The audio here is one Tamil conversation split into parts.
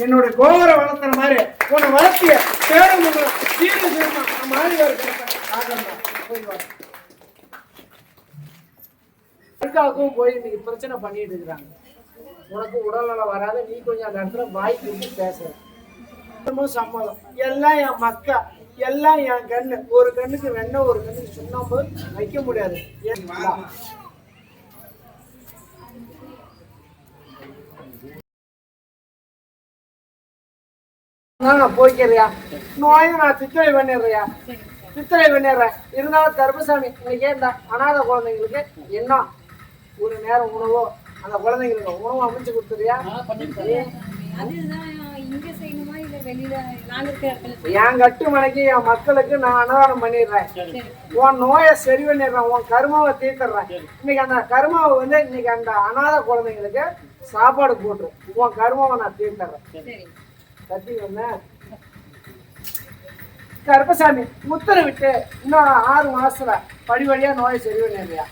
என்னோட கோவரை வளர்த்துற மாதிரி உன்னை வளர்த்திய பேரும் மாறி வருக்காவுக்கும் போய் இன்னைக்கு பிரச்சனை பண்ணிட்டு இருக்கிறாங்க. உனக்கு உடல்நலம் வராது, நீ கொஞ்சம் அந்த இடத்துல வாய்க்கு விட்டு பேசுற. சம்மதம் எல்லாம் என் மக்கா, எல்லாம் என் கண்ணு. ஒரு கண்ணுக்கு வெண்ணெய், ஒரு கண்ணுக்கு சுண்ணாம்பு வைக்க முடியாது. போய்க்கிறியா? நோயும் நான் சித்திரை பண்ணிடுறியா? சித்திரை பண்ணிடுறேன். இருந்தாலும் கருப்பசாமி இன்னைக்கு இந்த அநாத குழந்தைங்களுக்கு என்ன ஒரு நேரம் உணவோ அந்த குழந்தைங்களுக்கு உணவு அமைச்சு கொடுத்துறியா? என் கட்டு மனைக்கு என் மக்களுக்கு நான் அன்னதானம் பண்ணிடுறேன். உன் நோயை சரி பண்ணிடுறேன், உன் கருமாவை தீர்த்துடுறேன். இன்னைக்கு அந்த கருமாவை வந்து இன்னைக்கு அந்த அநாத குழந்தைங்களுக்கு சாப்பாடு போட்டுரு. உன் கருமாவை நான் தீர்த்துறேன். கட்டி வந்த கருப்பசாமி உத்தரவிட்டு இன்னும் 6 மாசத்துல படிவழியா நோயை சரி பண்ணிடுறியா?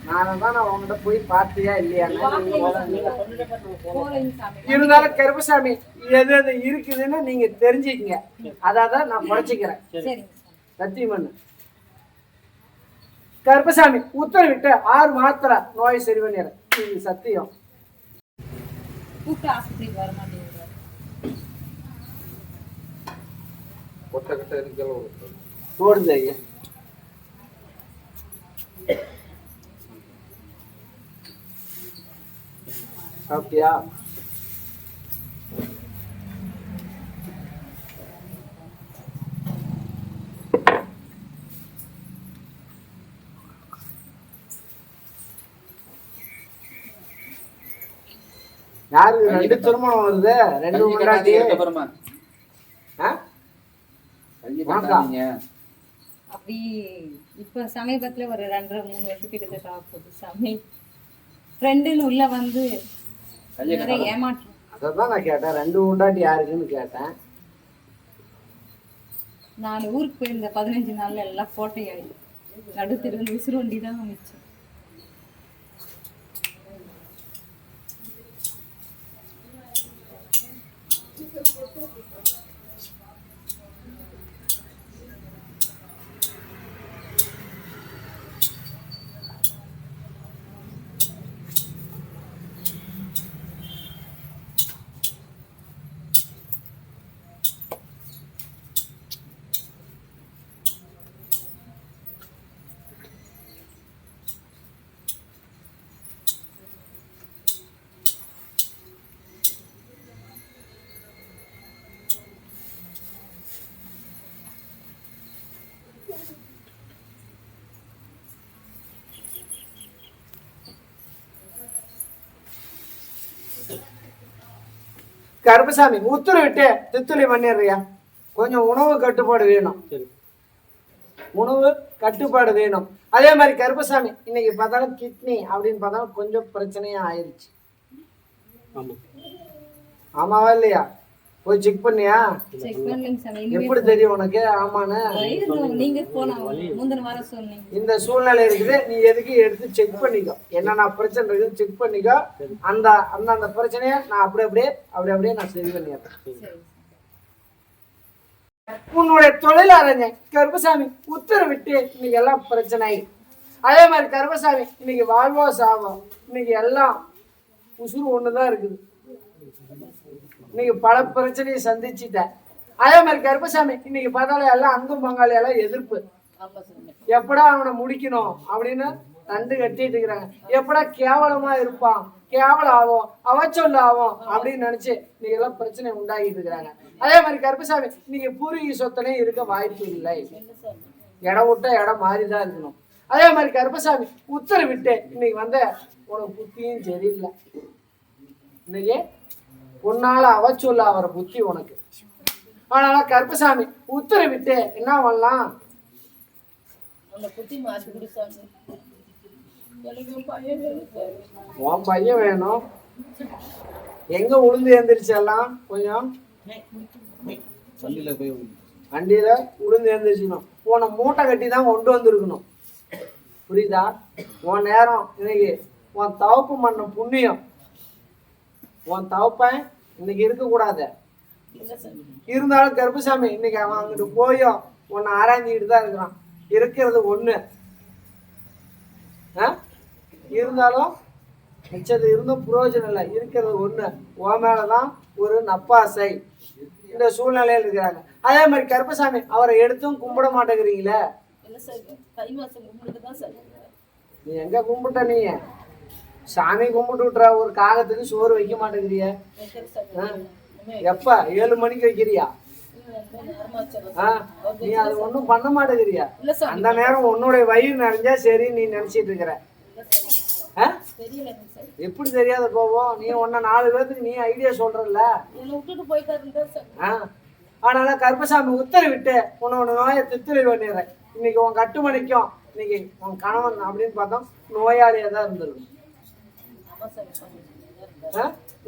நான் உங்ககிட்ட போய் பார்த்தியா இல்லையா? இருந்தாலும் கருப்பசாமி எது எது இருக்குதுன்னு நீங்க தெரிஞ்சுக்கங்க. அதான் நான் குறைச்சிக்கிறேன். சத்தியமண்ணு கருப்பசாமி உத்தரவிட்டு 6 மாத்திரை நோயை சரி பண்ணிடுறேன். இது சத்தியம். போடுது ஐயா. சாப்பிட்டியா? யாரு 2 திருமணம் வருது? 2 முன்னாடி அப்படி இப்ப சமீபத்துல ஒரு 2.5-3 வருஷம் கிட்ட ஆகுது சாமி. ஃப்ரெண்டுன்னு உள்ள வந்து ஏமாற்றம். அதான் நான் கேட்டேன், 2 முன்னாடி யாருக்குன்னு கேட்டேன். நான் ஊருக்கு போயிருந்த 15 நாள்ல எல்லாம் கோட்டை ஆயிடுச்சு. நடுத்திரு விசிறு வண்டி தான் அமைச்சேன். கருப்பசாமி உத்தரவிட்டு தித்துளி பண்ணிடுறியா? கொஞ்சம் உணவு கட்டுப்பாடு வேணும். உணவு கட்டுப்பாடு வேணும். அதே மாதிரி கருப்பசாமி இன்னைக்கு பார்த்தாலும் கிட்னி அப்படின்னு பார்த்தாலும் கொஞ்சம் பிரச்சனையா ஆயிடுச்சு. ஆமாவா இல்லையா? போய் செக் பண்ணியா? எப்படி தெரியும் உனக்கு? ஆமான்னு இந்த சூழ்நிலை இருக்குது. நீ எதுக்கு எடுத்து செக் பண்ணிக்கோ. என்னென்ன பிரச்சனை இருக்குது செக் பண்ணிக்கோ. அந்த அந்த பிரச்சனைய நான் அப்படியே நான் சரி பண்ணிடுறேன். உன்னுடைய தொழில் அறிஞர் கருப்பசாமி உத்தரவிட்டு இன்னைக்கு எல்லாம் பிரச்சனை. அதே மாதிரி கருப்பசாமி இன்னைக்கு வாழ்வோ சாவோ இன்னைக்கு எல்லாம் உசுறு ஒண்ணுதான் இருக்குது. இன்னைக்கு பல பிரச்சனையை சந்திச்சுட்டேன். அதே மாதிரி கருப்பசாமி இன்னைக்கு பார்த்தாலும் எல்லாம் அங்கும் பங்காளியெல்லாம் எதிர்ப்பு. எப்படா அவனை முடிக்கணும் அப்படின்னு தண்டு கட்டிட்டு இருக்கிறாங்க. எப்படா கேவலமா இருப்பான், கேவலம் ஆகும், அவச்சொல்ல ஆகும் அப்படின்னு நினைச்சு இன்னைக்கு எல்லாம் பிரச்சனை உண்டாகிட்டு இருக்கிறாங்க. அதே மாதிரி கருப்பசாமி இன்னைக்கு பூர்வீக சொத்தனே இருக்க வாய்ப்பு இல்லை. இடம் விட்டா இடம் மாறிதான் இருக்கணும். அதே மாதிரி கருப்பசாமி உத்தரவிட்டு இன்னைக்கு வந்த உனக்கு புத்தியும் சரியில்லை. இன்னைக்கு உன்னால அவச்சொல்ல அவரை புத்தி உனக்கு. ஆனால கருப்பசாமி உத்தரவிட்டு என்ன பண்ணலாம்? உன் பையன் வேணும். எங்க உளுந்து எந்திரிச்செல்லாம் கொஞ்சம் வண்டியில உளுந்து எழுந்திரிச்சிக்கணும். உன்னை மூட்டை கட்டி தான் கொண்டு வந்திருக்கணும். புரியுதா? உன் நேரம் இன்னைக்கு உன் தவப்பு பண்ண புண்ணியம். உன் தவப்பன் இன்னைக்கு இருக்கக்கூடாது. இருந்தாலும் கருப்பசாமி இன்னைக்கு அவன் அங்கிட்டு போயும் உன்னை ஆராய்ஞ்சிக்கிட்டு தான் இருக்கிறான். இருக்கிறது ஒண்ணு. இருந்தாலும் மிச்சது இருந்தும் பிரயோஜனம் இல்லை. இருக்கிறது ஒண்ணு. உன் மேலதான் ஒரு நப்பாசை. இந்த சூழ்நிலையில் இருக்கிறாங்க. அதே மாதிரி கருப்பசாமி அவரை எடுத்தும் கும்பிட மாட்டேங்கிறீங்களே. நீ எங்க கும்பிட்ட? நீ சாமி கும்பிட்டு விட்டுற, ஒரு காகத்துக்கு சோறு வைக்க மாட்டேங்கிறிய. எப்ப 7 மணிக்கு வைக்கிறியா? நீ அது ஒண்ணும் பண்ண மாட்டேங்கிறியா? அந்த நேரம் உன்னுடைய வயிறு நிறைஞ்சா சரி நீ நினைச்சிட்டு இருக்கிற. எப்படி தெரியாத போவோம்? நீ உன்ன 4 பேருக்கு நீ ஐடியா சொல்றல. ஆனால கருப்பசாமி உத்தரவிட்டு உன்னோட நோயை தித்துளை பண்ணிடுறேன். இன்னைக்கு உன் கட்டுமணிக்கும் இன்னைக்கு உன் கணவன் அப்படின்னு பார்த்தோம் நோயாளியா தான் இருந்திருக்கும்.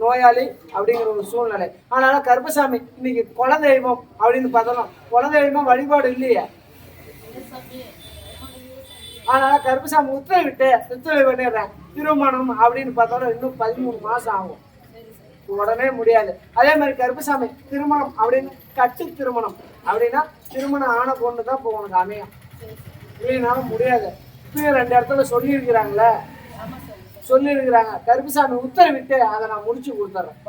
நோயாளி அப்படிங்கிற ஒரு சூழ்நிலை. ஆனால கருப்பசாமி இன்னைக்கு குலதெய்வம் அப்படின்னு பார்த்தோம். குலதெய்வம் வழிபாடு இல்லையே. அதனால கருப்பசாமி உத்தரவிட்டு தித்துளை பண்ணிடுறேன். திருமணம் அப்படின்னு பார்த்தோம்னா இன்னும் 13 மாசம் ஆகும். உடனே முடியாது. அதே மாதிரி கருப்பசாமி திருமணம் அப்படின்னு கட்டு திருமணம் அப்படின்னா திருமணம் ஆன பொண்ணு தான் இப்போ உனக்கு அமையும். இல்லைனாலும் முடியாது. இப்பயே 2 இடத்துல சொல்லியிருக்கிறாங்களே. சொல்லியிருக்கிறாங்க. கருப்பசாமி உத்தரவிட்டு அதை நான் முடிச்சு கொடுத்துட்றேன்.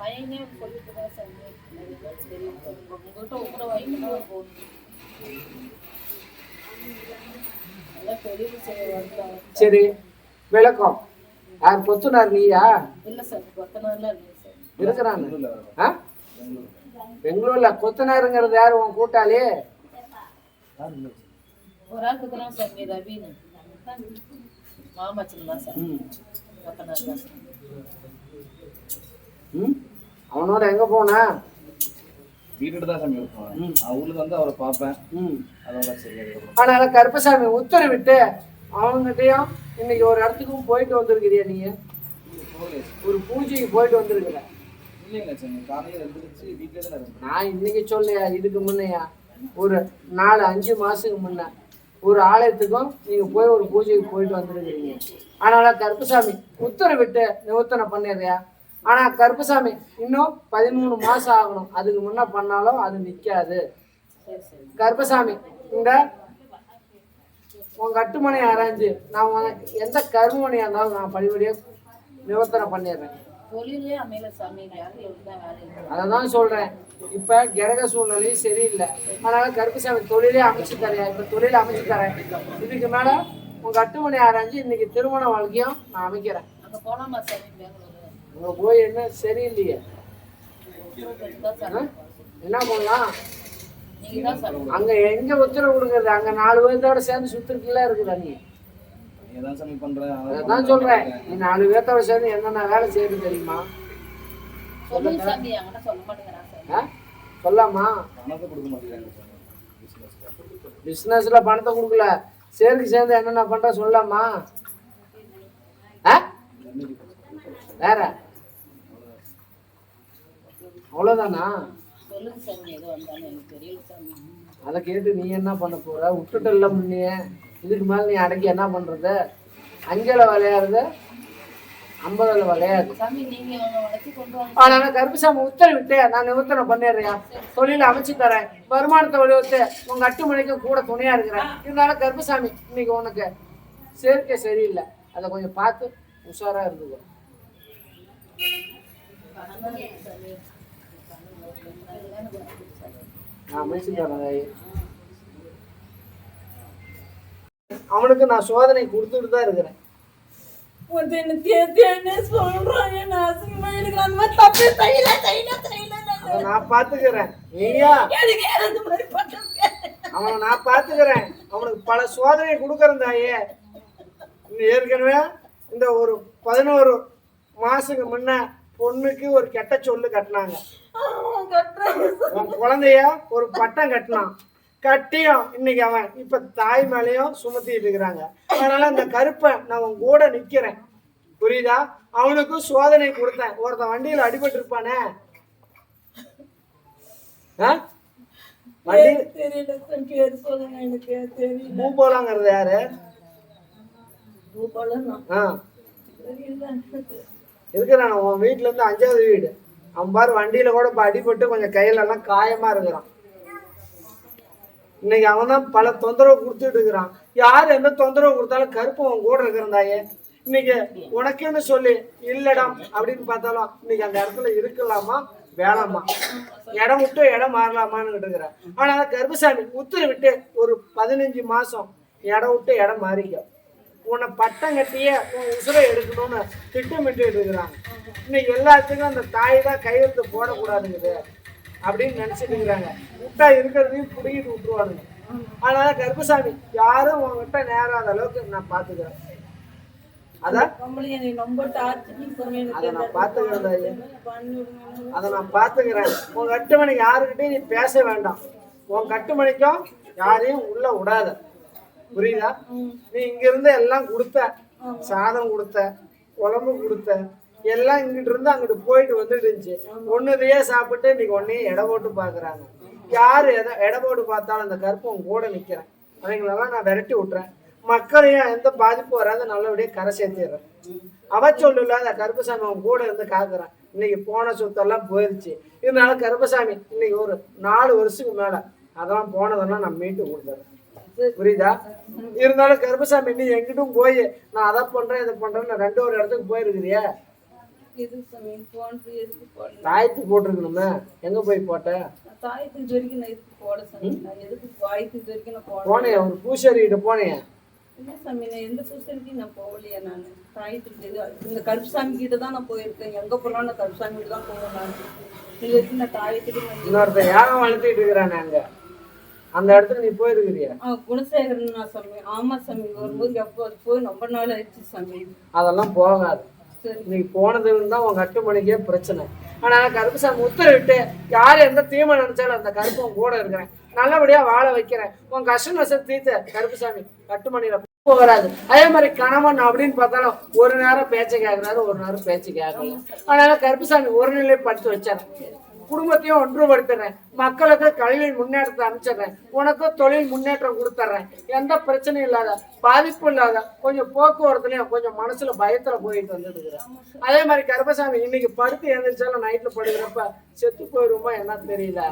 சரி, விளக்கம். யார் கொத்துனார்? நீயா? இருக்கிறாங்க பெங்களூர்ல. கொத்தனாருங்கிறது யாரு? உன் கூட்டாளி? அவனோட எங்க போன? வீட்டுக்கு தான் சாமி இருப்பான். ஊருக்கு வந்து அவரை பார்ப்பேன். அதனால கருப்பசாமி உத்தரவிட்டு அவங்ககிட்டயும் இன்னைக்கு ஒரு இடத்துக்கும் போயிட்டு வந்திருக்கிறியா? நீங்க ஒரு பூஜைக்கு போயிட்டு வந்திருக்கிற? நான் இன்னைக்கு சொல்லையா, இதுக்கு முன்னையா ஒரு 4-5 மாசத்துக்கு முன்ன ஒரு ஆலயத்துக்கும் நீங்க போய் ஒரு பூஜைக்கு போயிட்டு வந்திருக்கிறீங்க. அதனால கருப்பசாமி உத்தரவிட்டு நிவர்த்தனை பண்ணிடுறியா? ஆனா கருப்பசாமி இன்னும் 13 மாசம் ஆகணும். அதுக்கு முன்ன பண்ணாலும் அது நிக்காது. கருப்பசாமி இந்த உன் கட்டுமனை ஆராய்ஞ்சு நான் எந்த கருமனையா இருந்தாலும் நான் படிப்படியா நிவர்த்தனை பண்ணிடுறேன். அதான் சொல்றேன். இப்ப கிரக சூழ்நிலையும் சரியில்லை. அதனால கருப்பசாமி தொழிலே அமைச்சு தரையா? இப்ப தொழில அமைச்சு தரேன். இதுக்கு மேல உங்க கட்டுமனை ஆராய்ஞ்சு இன்னைக்கு திருமண வாழ்க்கையும் நான் அமைக்கிறேன். அங்க போய் என்ன சரியில்லையே, என்ன பண்ணலாம்? அங்க எங்க உத்தரவு கொடுக்கறது? அங்க 4 பேர்த்தோட சேர்ந்து சுத்திருக்கல இருக்குதா? நீ அதான் சொல்றேன். நீ 4 பேர்த்தோட சேர்ந்து என்னென்ன வேலை செய்யறது தெரியுமா? சொல்லாமா? பிசினஸ்ல பணத்தை கொடுக்கல, சேர்ந்து சேர்ந்து என்னென்ன பண்ற சொல்லாமா? வேற அவ்வளவுதானா? அதை கேட்டு நீ என்ன பண்ண போற? விட்டுட்டல்ல முன்னிய. இதுக்கு மேல நீ அடக்கி என்ன பண்றது? 5ல விளையாடுறது 50ல விளையாது. அதனால கருப்பசாமி உத்தரவிட்டு நான் நிவர்த்தனை பண்ணிடுறேன். தொழில அமைச்சு தரேன். வருமானத்தை வலியுறுத்து உங்க கட்டுமணிக்கு கூட துணையா இருக்கிறேன். இருந்தாலும் கருப்பசாமி இன்னைக்கு உனக்கு சேர்க்கை சரியில்லை. அதை கொஞ்சம் பார்த்து உஷாரா இருந்துக்கோ. அவனுக்கு நான் சோதனை கொடுத்துட்டு தான் இருக்கிறேன். நான் பாத்துக்கிறேன். அவனை நான் பாத்துக்கிறேன். அவனுக்கு பல சோதனை கொடுக்கறேன் தாயே. ஏற்கனவே இந்த ஒரு 11 மாசத்துக்கு முன்ன பொண்ணுக்கு ஒரு கெட்ட சொல்லு கட்டினாங்க. உன் குழந்தைய ஒரு பட்டம் கட்டினான். கட்டியும் இன்னைக்கு அவன் இப்ப தாய் மேலையும் சுமத்திட்டு இருக்கிறாங்க. அதனால அந்த கருப்பை நான் உன் கூட நிக்கிறேன். புரியுதா? அவனுக்கும் சோதனை கொடுத்தேன். ஒருத்தன் வண்டியில அடிபட்டு இருப்பானே, வண்டி தெரியல சாமி, பேர் சொல்லுங்க எனக்கு தெரியல. பூபாலாங்கிறது யாரு? பூபாலன் ஆ தெரியல. இருக்கிறான் உன் வீட்டுல இருந்து 5வது வீடு. அவன் பாரு வண்டியில கூட இப்ப அடிபட்டு கொஞ்சம் கையில எல்லாம் காயமா இருக்கிறான். இன்னைக்கு அவன் தான் பல தொந்தரவு கொடுத்துட்டு இருக்கிறான். யார் எந்த தொந்தரவு கொடுத்தாலும் கருப்பு அவன் கூட இருக்கிறாயே. இன்னைக்கு உனக்குன்னு சொல்லி இல்லடம் அப்படின்னு பார்த்தாலும் இன்னைக்கு அந்த இடத்துல இருக்கலாமா வேணாமா, இடம் விட்டு இடம் மாறலாமான்னு இருக்கிற. ஆனா கருப்பசாமி உத்தரவு விட்டு ஒரு 15 மாசம் இடம் விட்டு இடம் மாறிக்க. உன்னை பட்டம் கட்டியே உன் உசுரை எடுக்கணும்னு திட்டமிட்டு இருக்கிறாங்க. இன்னைக்கு எல்லாத்துக்கும் அந்த தாய் தான் கையெழுத்து போடக்கூடாதுங்குது அப்படின்னு நினைச்சிட்டு இருக்கிறாங்க. விட்டா இருக்கிறதையும் புடிக்கிட்டு விட்டுருவானுங்க. அதனால கருப்பசாமி யாரும் உங்ககிட்ட நேராத அளவுக்கு நான் பாத்துக்கிறேன். அதான் அதை நான் பாத்துக்கிறேன். அதை நான் பாத்துக்கிறேன். உன் கட்டுமணிக்கு யாருக்கிட்டையும் நீ பேச வேண்டாம். உன் கட்டுமணிக்கும் யாரையும் உள்ள விடாத, புரியுதா? நீ இங்க இருந்து எல்லாம் கொடுத்த, சாதம் கொடுத்த, குழம்பு கொடுத்த, எல்லாம் இங்கிட்டு இருந்து அங்கிட்டு போயிட்டு வந்துட்டு இருந்துச்சு. ஒண்ணுதையே சாப்பிட்டு இன்னைக்கு ஒன்னையும் எடை போட்டு பாக்குறாங்க. யாரு எடை போட்டு பார்த்தாலும் அந்த கருப்பம் கூட நிக்கிறேன். அவங்களெல்லாம் நான் விரட்டி விட்டுறேன். மக்களையும் எந்த பாதிப்பு வராத நல்லபடியா கரை சேர்த்திடுறேன். அவச்சொல்லு இல்லாத கருப்பசாமி அவன் கூட இருந்து காக்குறான். இன்னைக்கு போன சொத்தெல்லாம் போயிருச்சு. இதனால கருப்பசாமி இன்னைக்கு ஒரு 4 வருஷத்துக்கு மேல அதெல்லாம் போனதெல்லாம் நான் மீட்டு கொடுத்துறேன், புரியுதா? இருந்தாலும் கருப்பசாமி நீ எங்கிட்டும் போய் நான் அதை பண்றேன் இதை பண்றேன்னு 2 ஒரு இடத்துக்கு போயிருக்கிறியா? தாயத்துக்கு போட்டிருக்கணுமே, எங்க போய் போட்ட? போனேன் ஒரு பூசாரி கிட்ட போனேன். இல்லை சாமி, நான் எந்த பூசரிக்கும் நான் போகலையா? நான் தாயத்துக்கு இந்த கருப்புசாமி கிட்ட தான் நான் போயிருக்கேன். எங்கே போனாலும் நான் கருப்புசாமி கிட்ட தான் போவேன். நான் இது வரைக்கும் நான் தாயத்துக்கு இன்னொருத்த யாரும் வளர்த்துட்டு இருக்கிறானே அங்க, அந்த இடத்துல நீ போயிருக்கிறியா? குணசேகரன் நான் சாமி. ஆமா சாமி, வரும்போது எப்போ அது போய் ரொம்ப நாள் ஆயிடுச்சு சாமி. அதெல்லாம் போகாது. நீ போனதுன்னு தான் உன் கட்டுமணிக்கே பிரச்சனை. ஆனா கருப்புசாமி உத்தரவிட்டு யாரு எந்த தீமை நினைச்சாலும் அந்த கருப்பம் கூட இருக்கிறேன், நல்லபடியா வாழ வைக்கிறேன். உன் கஷ்ட நஷ்டம் தீர்த்த கருப்புசாமி கட்டுமணியில வராது. அதே மாதிரி கணவன் அப்படின்னு பார்த்தாலும் ஒரு நேரம் பேச்சை கேட்கிறாரு, ஒரு நேரம் பேச்சு கேட்கலாம். அதனால கருப்புசாமி ஒரு நிலை படித்து வச்சாரு. குடும்பத்தையும் ஒன்றுபடுத்துறேன், மக்களுக்கு கல்வி முன்னேற்றத்தை அமைச்சிடுறேன், உனக்கும் தொழில் முன்னேற்றம் கொடுத்துட்றேன். எந்த பிரச்சனையும் இல்லாத, பாதிப்பு இல்லாத, கொஞ்சம் போக்குவரத்துலயும் கொஞ்சம் மனசுல பயத்துல போயிட்டு வந்துட்டு இருக்கிறேன். அதே மாதிரி கருப்பசாமி இன்னைக்கு படுத்து எழுந்திரிச்சாலும் நைட்ல படுக்கிறப்ப செத்து போயிருமா என்ன தெரியல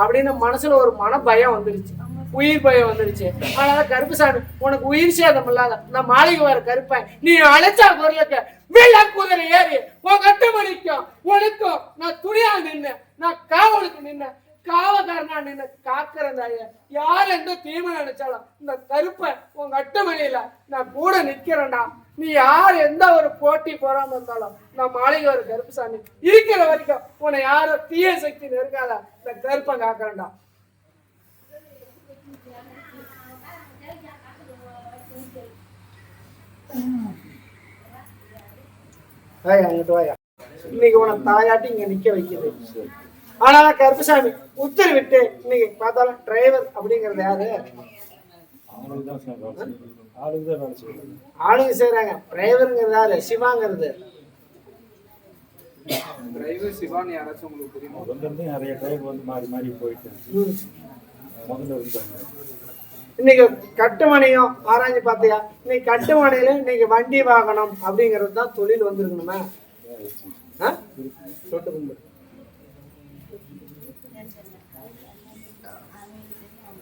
அப்படின்னு மனசுல ஒரு மன பயம் வந்துருச்சு, உயிர் பயம் வந்துருச்சு. அதனால கருப்பசாமி உனக்கு உயிர் சேதம் இல்லாத நான் மாளிகை வர கருப்பேன். நீ அழைச்சா பொருளுக்கு வெள்ள குதிரை ஏறி உன் கட்டுமணிக்கும் உனக்கும் நான் துணியா நின்று, நான் காவலுக்கு நின்று, காவக்காரனா நின்று காக்கிறந்தாய. யார் எந்த தீமை நினைச்சாலும் இந்த கருப்பை உன் கட்டுமணியில நான் கூட நிக்கிறேன்டா. நீ யார் எந்த ஒரு போட்டி போறாம இருந்தாலும் நான் மாளிகை வர கருப்புசாமி இருக்கிற வரைக்கும் உன்னை யாரும் தீய சக்தி நெருங்காத இந்த கருப்பை காக்கிறேன்டா. அங்கிட்டு வாயா. இன்னைக்கு உன தாயாட்டி இங்க நிக்க வைக்குது. ஆனா கருப்பசாமி உத்தரவிட்டு இன்னைக்கு பார்த்தாலும் டிரைவர் அப்படிங்கிறது யாரு? ஆளுங்க செய்யறாங்க. டிரைவருங்கிறது யாரு? சிவாங்கிறது. டிரைவர் சிவான்னு யாராச்சும் உங்களுக்கு தெரியுமா? நிறைய டிரைவர் வந்து மாறி மாறி போயிட்டு இன்னைக்கு கட்டுமணியும் ஆராய்ச்சி பார்த்தியா? இன்னைக்கு கட்டுமணியில இன்னைக்கு வண்டி வாகனம் அப்படிங்கிறது தான் தொழில் வந்திருக்கணுமே.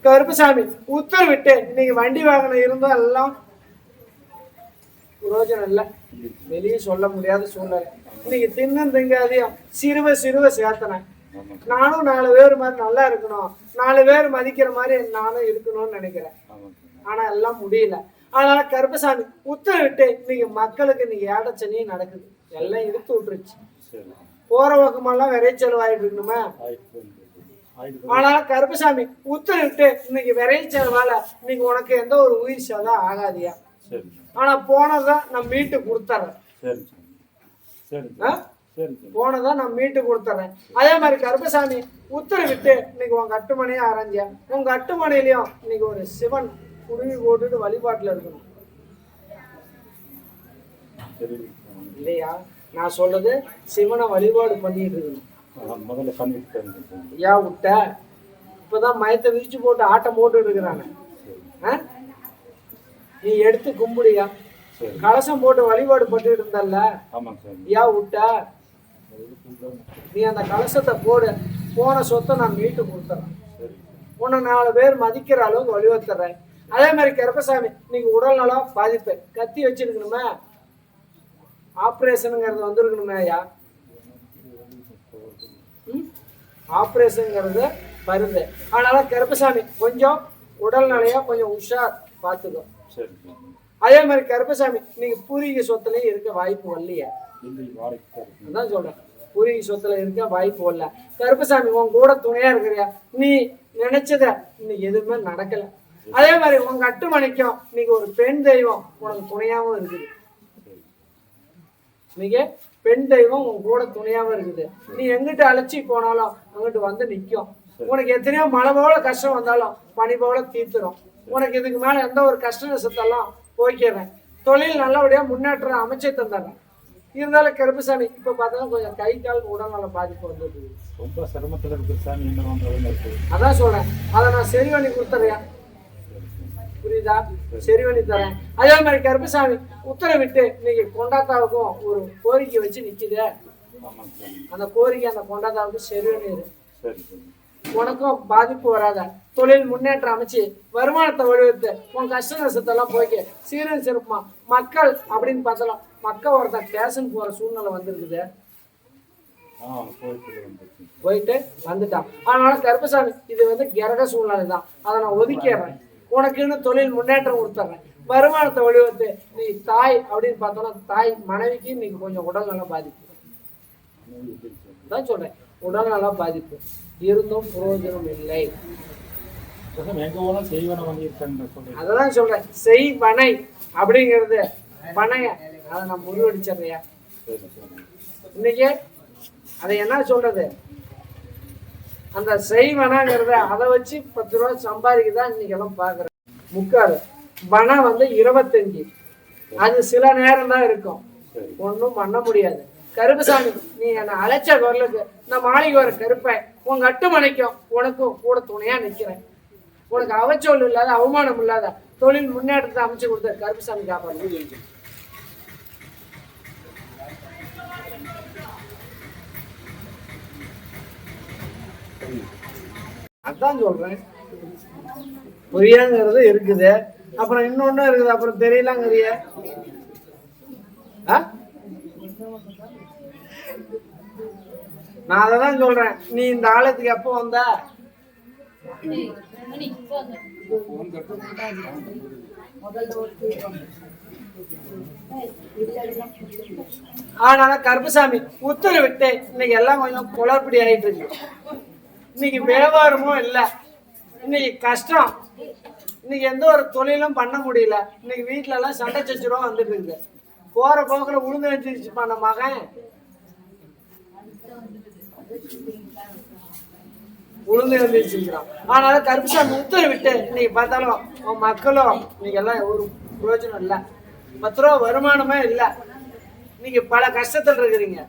கருப்பசாமி உத்தரவிட்டு இன்னைக்கு வண்டி வாகனம் இருந்தா எல்லாம் பிரயோஜனம் இல்லை, வெளியே சொல்ல முடியாத சூழ்நிலை. இன்னைக்கு தின்னும் திங்காதையும் சிறுவ சேர்த்தனேன். நானும் 4 பேர் மாதிரி நல்லா இருக்கணும், 4 பேர் மதிக்கிற மாதிரி நானும் இருக்கணும்னு நினைக்கிறேன். ஆனா எல்லாம் முடியல. அதனால கருப்பசாமி உத்தரவிட்டு இன்னைக்கு மக்களுக்கு இன்னைக்கு ஏடச்சனியும் நடக்குது, எல்லாம் இழுத்து விட்டுருச்சு. போற பக்கமெல்லாம் விரைச்சல் ஆயிட்டு இருக்கணுமே. ஆனா கருப்பசாமி உத்தரவிட்டு இன்னைக்கு விரைச்சல்வால இன்னைக்கு உனக்கு எந்த ஒரு உயிர் சேதம் ஆகாதியா. ஆனா போனதான் நான் மீட்டு கொடுத்துறேன், போனதான் நான் மீட்டு கொடுத்துறேன். அதே மாதிரி கருப்பசாமி உத்தரவிட்டு இன்னைக்கு உன் கட்டுமணியை அரைஞ்ச, உன் கட்டுமணிலையும் இன்னைக்கு ஒரு சிவன் குருவி போட்டுட்டு வழிபாட்டுல இருக்கணும் இல்லையா? நான் சொல்றது சிவனை வழிபாடு பண்ணிட்டு இருக்கணும். முதல்ல பண்ணிட்டு ஏன் விட்ட? இப்பதான் மயத்தை விரிச்சு போட்டு ஆட்டம் போட்டு இருக்கிறாங்க. நீ எடுத்து கும்பிடியா, கலசம் போட்டு வழிபாடு பட்டு இருந்தல்ல, யா விட்டா நீ அந்த கலசத்தை போடு, போன சொத்தை நான் மீட்டு கொடுத்துறேன், உன்னை 4 பேர் மதிக்கிற அளவுக்கு வழிவத்துறேன். அதே மாதிரி கருப்பசாமி இன்னைக்கு உடல் நலம் பாதிப்பு, கத்தி வச்சிருக்கணுமே, ஆப்ரேஷனுங்கிறது வந்துருக்கணுமே ஐயா. ஆப்ரேஷனுங்கிறது வருது. அதனால கருப்பசாமி கொஞ்சம் உடல்நிலையா கொஞ்சம் உஷார் பார்த்துக்கோ. அதே மாதிரி கருப்பசாமி நீங்க பூர்வீக சொத்துலயும் இருக்க வாய்ப்பு வரலையா, அதான் சொல்றேன், பூர்வீக சொத்துல இருக்க வாய்ப்பு வரல. கருப்பசாமி உன் கூட துணையா இருக்கிறியா, நீ நினைச்சத இன்னைக்கு எதுவுமே நடக்கல. அதே மாதிரி உங்க அட்டுமணிக்கும் இன்னைக்கு ஒரு பெண் தெய்வம் உனக்கு துணையாவும் இருக்குது. நீங்க பெண் தெய்வம் உன் கூட துணையாவும் இருக்குது. நீ எங்கிட்ட அழைச்சி போனாலும் அங்கிட்டு வந்து நிற்கும். உனக்கு எத்தனையோ மழை போல கஷ்டம் வந்தாலும் பனி போல தீர்த்துரும். உனக்கு இதுக்கு மேல எந்த ஒரு கஷ்ட நஷ்டத்தெல்லாம் போய்க்கிறேன். தொழில் நல்லபடியா முன்னேற்றம் அமைச்சு தந்துடுறேன். இருந்தாலும் கருப்பசாமி இப்ப பார்த்தாலும் கொஞ்சம் கை கால் உடல்நல பாதிப்பு வந்துருக்கு. ரொம்ப சிரமத்துல இருக்கு சாமி, என்ன பண்றது? அதான் சொல்றேன், அதை நான் சரி பண்ணி கொடுத்துறேன், புரியுதா? சரி பண்ணி தரேன். அதே மாதிரி கருப்பசாமி உத்தரவிட்டு இன்னைக்கு கொண்டாத்தாவுக்கும் ஒரு கோரிக்கை வச்சு நிக்குது. அந்த கோரிக்கை அந்த கொண்டாத்தாவுக்கு சரி பண்ணிடு. உனக்கும் பாதிப்பு வராத, தொழில் முன்னேற்றம் அமைச்சு வருமானத்தை வடிவத்து உன் கஷ்ட நஷ்டத்தெல்லாம் போய்க்க சீரன் சிறப்புமா. மக்கள் அப்படின்னு பார்த்தாலும் மக்கள் ஒருத்தன் ஸ்டேஷன் போற சூழ்நிலை வந்துருக்குது, போயிட்டு வந்துட்டான். அதனால கருப்பசாமி இது வந்து கிரக சூழ்நிலை தான், அதை நான் ஒதுக்கிடுறேன். உனக்குன்னு தொழில் முன்னேற்றம் கொடுத்துட்றேன். வருமானத்தை வடிவத்து நீ தாய் அப்படின்னு பார்த்தோன்னா தாய் மனைவிக்கு இன்னைக்கு கொஞ்சம் உடல்நல பாதிப்பு தான் சொல்றேன், உடல்நல பாதிப்பு இருந்தும் பிரயோஜனம் இல்லை. அததான் சொல்றேன், செய்வனை அப்படிங்கிறது பனைய, அதை நான் முறிவடிச்சிடுறியா இன்னைக்கு. அதை என்ன சொல்றது, அந்த செய்வனங்கிறத அதை வச்சு 10 ரூபா சம்பாதிக்கதான் இன்னைக்கு எல்லாம் பாக்குறேன். முக்காடு வனை வந்து 25, அது சில நேரம் தான் இருக்கும், ஒன்றும் பண்ண முடியாது. கருப்பசாமி நீ என்னை அழைச்ச குரலுக்கு நான் மாளிகை வர கருப்பேன், உங்க அட்டுமனைக்கும் உனக்கும் கூட துணையா நிக்கிறேன். உனக்கு அவச்சொல் இல்லாத அவமானம் இல்லாத தொழில் முன்னேற்றத்தை அமைச்சு கொடுத்த கருப்பசாமி காப்பாடு. அதான் சொல்றேன், புரியாங்கிறது இருக்குது, அப்புறம் இன்னொன்னு இருக்குது, அப்புறம் தெரியலங்கிறிய. நான் அதான் சொல்றேன், நீ இந்த ஆலயத்துக்கு எப்போ வந்த? ஆனால கருப்பசாமி உத்தரவிட்டு இன்னைக்கு எல்லாம் கொஞ்சம் குளறுபடி ஆயிட்டு இருக்கு. இன்னைக்கு வியாபாரமும் இல்லை, இன்னைக்கு கஷ்டம், இன்னைக்கு எந்த ஒரு தொழிலும் பண்ண முடியல. இன்னைக்கு வீட்டுல எல்லாம் சண்டை சச்சரவா வந்துட்டு இருக்கு. போற போக்குல உளுந்து வச்சு பண்ண மகன் உளுந்து வந்துருச்சுக்கிறான். அதனால கருப்பசாமி உத்தரவிட்டு இன்னைக்கு பார்த்தாலும் உன் மக்களும் இன்னைக்கு எல்லாம் ஒரு பிரயோஜனம் இல்லை, 10 ரூபா வருமானமே இல்லை, நீங்க பல கஷ்டத்தில் இருக்கிறீங்க.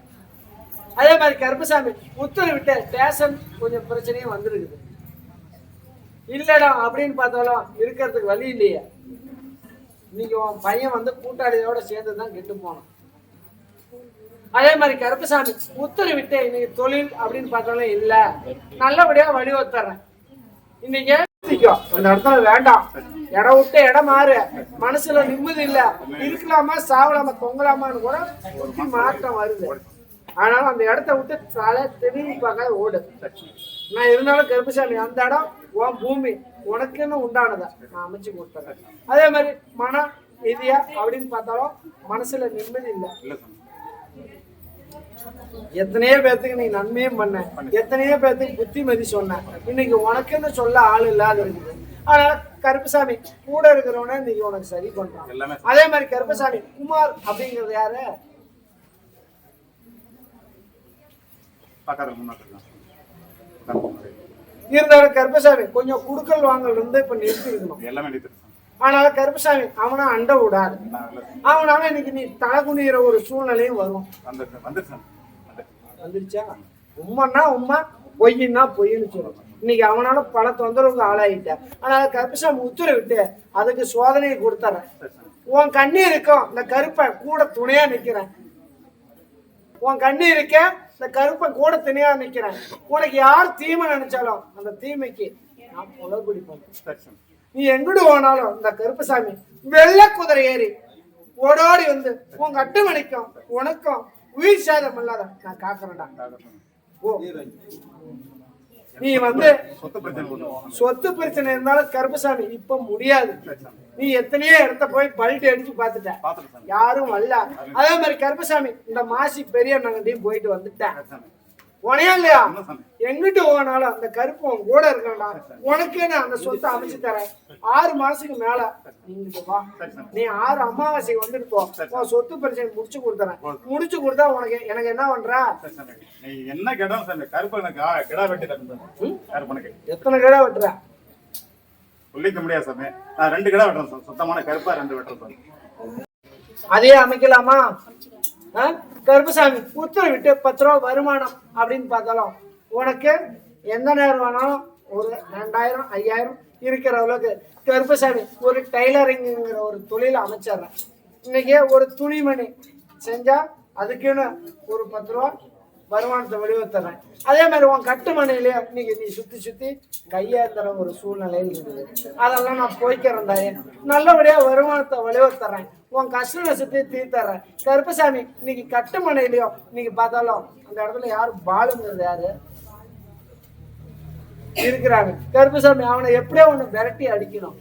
அதே மாதிரி கருப்பசாமி உத்தரவிட்டு ஸ்டேஷன் கொஞ்சம் பிரச்சனையும் வந்துருக்குது. இல்லடா அப்படின்னு பார்த்தாலும் இருக்கிறதுக்கு வழி இல்லையே. இன்னைக்கு உன் பையன் வந்து கூட்டாளியோட சேர்ந்து தான் கெட்டு போனான். அதே மாதிரி கருப்பசாமி உத்தரவிட்டு இன்னைக்கு தொழில் அப்படின்னு பார்த்தாலும் இல்ல, நல்லபடியா வழிவத்துறேன். இன்னைக்கு அந்த இடத்துல வேண்டாம், இடம் விட்டு இடம் மாறு, மனசுல நிம்மதி இல்ல, இருக்கலாமா சாவலாமா தொங்கலாமான்னு கூட புத்தி மாற்றம் வருது. ஆனாலும் அந்த இடத்த விட்டு தலை திரும்பி பார்க்காத ஓடு. நான் இருந்தாலும் கருப்பசாமி அந்த இடம் உன் பூமி, உனக்குன்னு உண்டானதை நான் அமைச்சு கொடுத்துறேன். அதே மாதிரி மன நிதியா அப்படின்னு பார்த்தாலும் மனசுல நிம்மதி இல்லை. எத்தனையோ பேர்த்துக்கு நீ நன்மையும் பண்ண, எத்தனையோ பேர்த்துக்கு புத்திமதி சொன்ன, இன்னைக்கு உனக்குன்னு சொல்ல ஆள் இல்லாத இருக்குது. அதனால கருப்பசாமி கூட இருக்கிறவன இன்னைக்கு உனக்கு சரி பண்றான். அதே மாதிரி கருப்பசாமி குமார் அப்படிங்கிறது யாரு? இருந்தாலும் கருப்பசாமி கொஞ்சம் குடுக்கல் வாங்கல் இருந்து இப்ப நிறுத்தி இருக்கணும். ஆனால கருப்பசாமி அவனா அண்ட விடாது. அவனால இன்னைக்கு நீ தலை குனிகிற ஒரு சூழ்நிலையும் வரும். வந்துருச்சா? உண்மைன்னா உண்மை, பொய்னா பொய்ன்னு சொல்லணும். இன்னைக்கு அவனால பல தொந்தரவுக்கு ஆளாயிட்டேன். அதனால கருப்பசாமி உத்தரவிட்டு அதுக்கு சோதனையை கொடுத்துறேன். உன் கண்ணீருக்கும் இந்த கருப்பை கூட துணையா நிக்கிறேன். உன் கண்ணீருக்க இந்த கருப்பை கூட துணையா நிக்கிறேன். உனக்கு யார் தீமை நினைச்சாலும் அந்த தீமைக்கு நான் புலப்பிடிப்பேன். நீ எங்கிட்டு போனாலும் இந்த கருப்பசாமி வெள்ளை குதிரை ஏறி ஓடோடி வந்து உன் கட்டுமணிக்கும் உனக்கும் உயிர் சேதம் இல்லாத நான் காக்கிறேன்டா. ஓ நீ வந்து சொத்து பிரச்சனை இருந்தாலும் கருப்பசாமி இப்ப முடியாது. நீ எத்தனையோ இடத்த போய் பல்ட்டி அடிச்சு பாத்துட்ட, யாரும் வரல. அதே மாதிரி கருப்பசாமி இந்த மாசி பெரிய நங்கத்தையும் போயிட்டு வந்துட்டேன். உனையா இல்லையா எங்கிட்டு போனாலும் அந்த கருப்பு உன் கூட இருக்கா. உனக்கே நான் அந்த சொத்தை அமைச்சு தரேன். 6 மாசத்துக்கு மேல நீங்கிட்டு வா. நீ 6 அமாவாசைக்கு வந்துட்டு போ. உன் சொத்து பிரச்சனை முடிச்சு கொடுத்துறேன். முடிச்சு கொடுத்தா உனக்கு எனக்கு என்ன பண்ற? என்ன கிடம் சாமி? கருப்பனுக்கு கிடா வெட்டி தரேன். கருப்பனுக்கு எத்தனை கிடா வெட்டுற? சொல்லிக்க முடியாது சாமி. நான் 2 கிடா வெட்டுறேன் சார். சுத்தமான கருப்பா 2 வெட்டுறேன் சார். அதே அமைக்கலாமா? கருப்பசாமி உத்தரவிட்டு 10 ரூபா வருமானம் அப்படின்னு பார்த்தாலும் உனக்கு எந்த நேரம் வேணாலும் ஒரு 2000 5000 இருக்கிற அளவுக்கு கருப்பசாமி ஒரு டைலரிங்கிற ஒரு தொழில் அமைச்சிடுறேன். இன்னைக்கு ஒரு துணிமணி செஞ்சா அதுக்குன்னு ஒரு 10 ரூபா வருமானத்தை வெளிவத்துறேன். அதே மாதிரி உன் கட்டுமனையிலேயே இன்னைக்கு நீ சுத்தி சுத்தி கையேந்துற ஒரு சூழ்நிலையில் இருக்குது. அதெல்லாம் நான் போய்க்கிறேன்டாயே. நல்லபடியா வருமானத்தை வெளிவத்துறேன். உன் கஷ்ட நஷ்டத்தை தீர்த்தர்றேன். கருப்பசாமி இன்னைக்கு கட்டுமனையிலயோ இன்னைக்கு பார்த்தாலும் அந்த இடத்துல யாரு பாலுங்கிறது யாரு இருக்கிறாங்க. கருப்பசாமி அவனை எப்படியோ ஒண்ணு விரட்டி அடிக்கணும்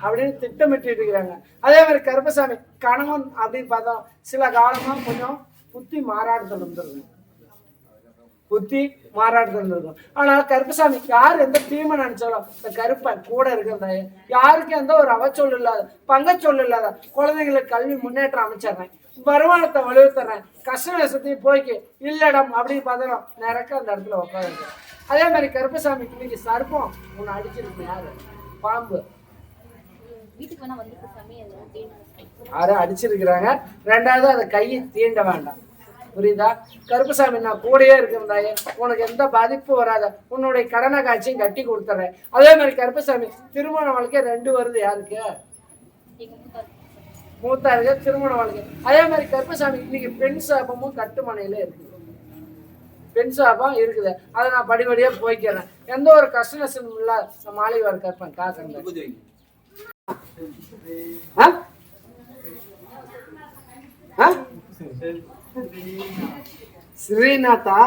அப்படின்னு திட்டமிட்டு இருக்கிறாங்க. அதே மாதிரி கருப்பசாமி கணவன் அப்படின்னு பார்த்தா சில காலமா கொஞ்சம் புத்தி மாறாட்டத்தில் இருந்திருக்கும். புத்தி மாறாட்டத்தில் இருக்கும். ஆனால் கருப்பசாமி யார் எந்த தீமை நினைச்சாலும் இந்த கருப்பை கூட இருக்கிறதா யாருக்கும் எந்த ஒரு அவச்சொல் இல்லாத பங்கச்சொல் இல்லாத குழந்தைங்களுக்கு கல்வி முன்னேற்றம் அமைச்சிடுறேன். வருமானத்தை வலுவுத்துறேன். கஷ்ட நஷ்டத்தையும் போய்க்கு இல்லடம் அப்படின்னு பார்த்தோம் நிறக்க அந்த இடத்துல உட்காந்துருக்கேன். அதே மாதிரி கருப்பசாமி இன்னைக்கு சர்ப்பம் உன்னை அடிச்சிருக்கு. யாரு? பாம்பு யாரும் அடிச்சிருக்கிறாங்க. 2வது அதை கையை தீண்ட வேண்டாம். புரியுதா? கருப்பசாமி நான் கூடயே இருக்கிறதாயே உனக்கு எந்த பாதிப்பு வராத. உன்னுடைய கடனை காட்சியும் கட்டி கொடுத்துறேன். அதே மாதிரி கருப்பசாமி திருமண வாழ்க்கை 2 வருது. யாருக்கு? மூத்தாருக்கு திருமண வாழ்க்கை. அதே மாதிரி கருப்பசாமி இன்னைக்கு பெண் சாபமும் கட்டுமனையில இருக்குது. பெண் சாபம் இருக்குது. அதை நான் படிப்படியா போய்க்கிறேன். எந்த ஒரு கஷ்ட நஷ்டம் இல்ல. மாளிகை வர கற்பேன் காக்கங்க. ஸ்ரீநாதா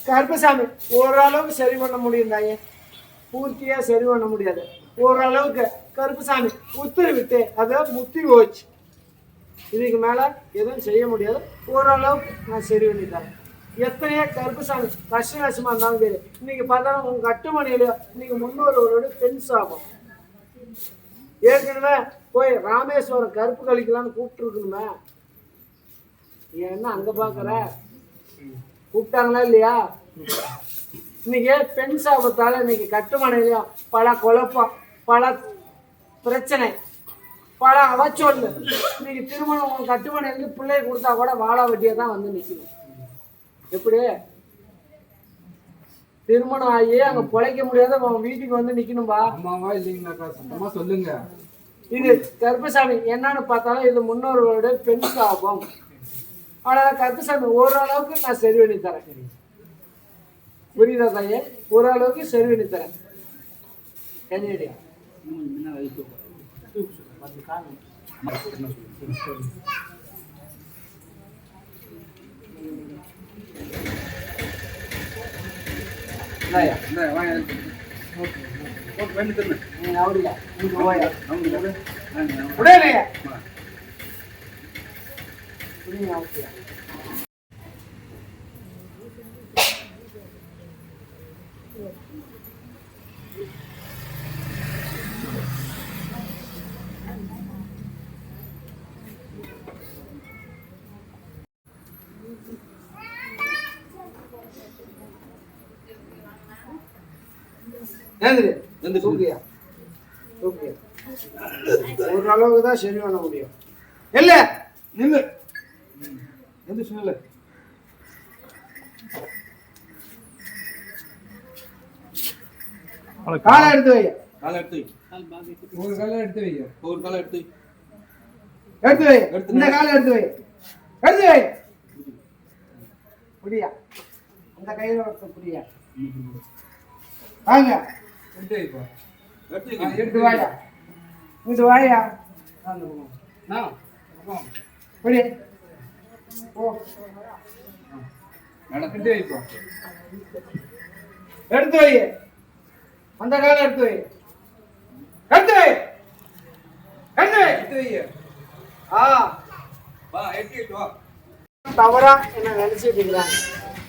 கருப்பசாமி ஓரளவுக்கு சரி பண்ண முடியும் தாயே. பூர்த்தியா சரி பண்ண முடியாது. ஓரளவுக்கு கருப்பசாமி உத்தரவிட்டு அதை முத்தி போச்சு. இதுக்கு மேல எதுவும் செய்ய முடியாது. ஓரளவுக்கு நான் சரி பண்ணி தரேன். எத்தனையோ கருப்பசாமி கஷ்ட நஷ்டமா இருந்தாலும் சரி. இன்னைக்கு பார்த்தாலும் உங்க கட்டுமணியில இன்னைக்கு முன்னோர்களோட பெண் சாபம். ஏற்கனவே போய் ராமேஸ்வரம் கருப்பு கழிக்கலான்னு கூப்பிட்டு இருக்கணுமே. என்ன அங்க பாக்குற? கூப்பிட்டாங்களா இல்லையா? இன்னைக்கு பெண் சாபத்தால இன்னைக்கு கட்டுமனையிலையும் பல குழப்பம், பல பிரச்சனை, பல அவச்சொல். இன்னைக்கு திருமணம் கட்டுமனையில பிள்ளை கொடுத்தா கூட வாழா வெட்டியா தான் வந்து நிக்கணும். எப்படி திருமணம் ஆகி அங்க பொழைக்க முடியாத வீட்டுக்கு வந்து நிக்கணும்பா? அம்மாவா இல்லைங்களாக்கா? சத்தமா சொல்லுங்க. இது கருப்பசாமி என்னன்னு பார்த்தாலும் இது முன்னோர்களோட பெண் சாபம். ஆனா கருப்பசாமி ஓரளவுக்கு நான் சரி பண்ணி தரேன். புரியுதா தாயே? ஓரளவுக்கு சரி பண்ணி தரேன். கன்னியடியா ஒரு அளவுக்கு தான் சரி பண்ண முடியும். இல்ல நில்லு. எந்த சூழ்நிலை காலை எடுத்து வை. காலை எடுத்து வை. ஒரு காலை எடுத்து வை. ஒரு காலை எடுத்து வை. எடுத்து வை. இந்த காலை எடுத்து வை. எடுத்து வை. புரியா? அந்த கையில வச்ச புரியா? வாங்க. எடுத்து வைப்பா. எடுத்து வாயா. இது வாயா. நான் புரிய. ஓ. எடுத்து வைப்பா. எடுத்து வை. அந்த காலை எடுத்து வை. எடுத்து வை. எடுத்து வை. எடுத்து வை. ஆ. வா எடுத்து வை வா. தவறா என்ன நினைச்சிட்டு இருக்கிறாங்க.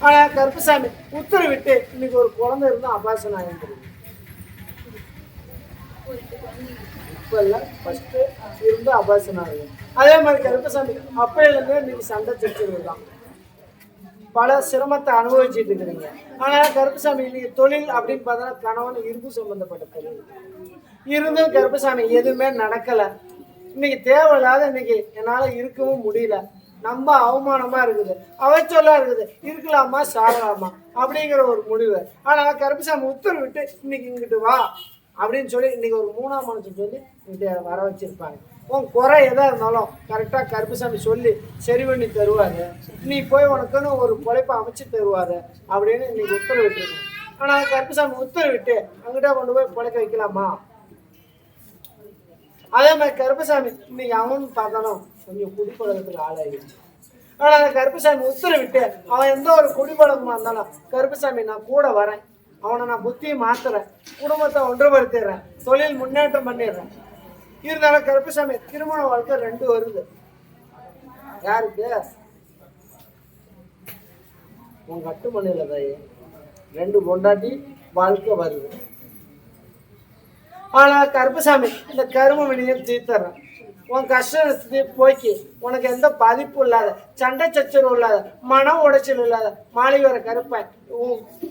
ஆனா கருப்பசாமி உத்தரவிட்டு இன்னைக்கு ஒரு குழந்தை இருந்தா அபாசனம் ஆகிருக்கு. இப்ப இல்ல, ஃபர்ஸ்ட் இருந்து அபாசனம் ஆகுது. அதே மாதிரி கருப்பசாமி அப்பையிலிருந்தே இன்னைக்கு சண்டை சச்சரவு தான். பல சிரமத்தை அனுபவிச்சுட்டு இருக்கிறீங்க. ஆனா கருப்பசாமி இன்னைக்கு தொழில் அப்படின்னு பார்த்தா கணவன் இருப்பு சம்பந்தப்பட்ட தொழில் இருந்தும் கருப்பசாமி எதுவுமே நடக்கல. இன்னைக்கு தேவையில்லாத இன்னைக்கு என்னால இருக்கவும் முடியல. நம்ம அவமானமா இருக்குது, அவச்சொல்லா இருக்குது, இருக்கலாமா சாகலாமா அப்படிங்கிற ஒரு முடிவு. ஆனா கருப்பசாமி உத்தரவிட்டு இன்னைக்கு இங்கிட்டு வா அப்படின்னு சொல்லி இன்னைக்கு ஒரு 3ஆம் மனுஷன் சொல்லி இங்கிட்ட வர வச்சிருப்பாங்க. உன் குறை எதா இருந்தாலும் கரெக்டா கருப்பசாமி சொல்லி சரி பண்ணி தருவாரு. நீ போய் உனக்குன்னு ஒரு பொழைப்பை அமைச்சு தருவாரு அப்படின்னு இன்னைக்கு உத்தரவிட்டுருக்கோம். ஆனா கருப்பசாமி உத்தரவிட்டு அங்கிட்ட கொண்டு போய் பொழைக்க வைக்கலாமா? அதே மாதிரி கருப்பசாமி இன்னைக்கு அவன் பார்த்தாலும் கொஞ்சம் குடிப்பழக்கத்துக்கு ஆளாயிடுச்சு. ஆனா அந்த கருப்பசாமி உத்தரவிட்டு அவன் எந்த ஒரு குடிப்பழக்கமா இருந்தாலும் கருப்பசாமி நான் கூட வரேன், அவனை நான் புத்தியை மாத்துறேன், குடும்பத்தை ஒன்றுபடுத்திடுறேன், தொழில் முன்னேற்றம் பண்ணிடுறேன். இருந்தாலும் கருப்பசாமி திருமண வாழ்க்கை 2 வருது. யாருக்கு? உன் கட்டுமணியில தாயே 2 பொண்டாட்டி வாழ்க்கை வருது. ஆனா கருப்பசாமி இந்த கரும வினியம் தீர்த்தர்றேன். உன் கஷ்டத்தை போக்கி உனக்கு எந்த பாதிப்பும் இல்லாத, சண்டை சச்சரவு இல்லாத, மன உடைச்சல் இல்லாத மாளிகை வர கருப்பேன்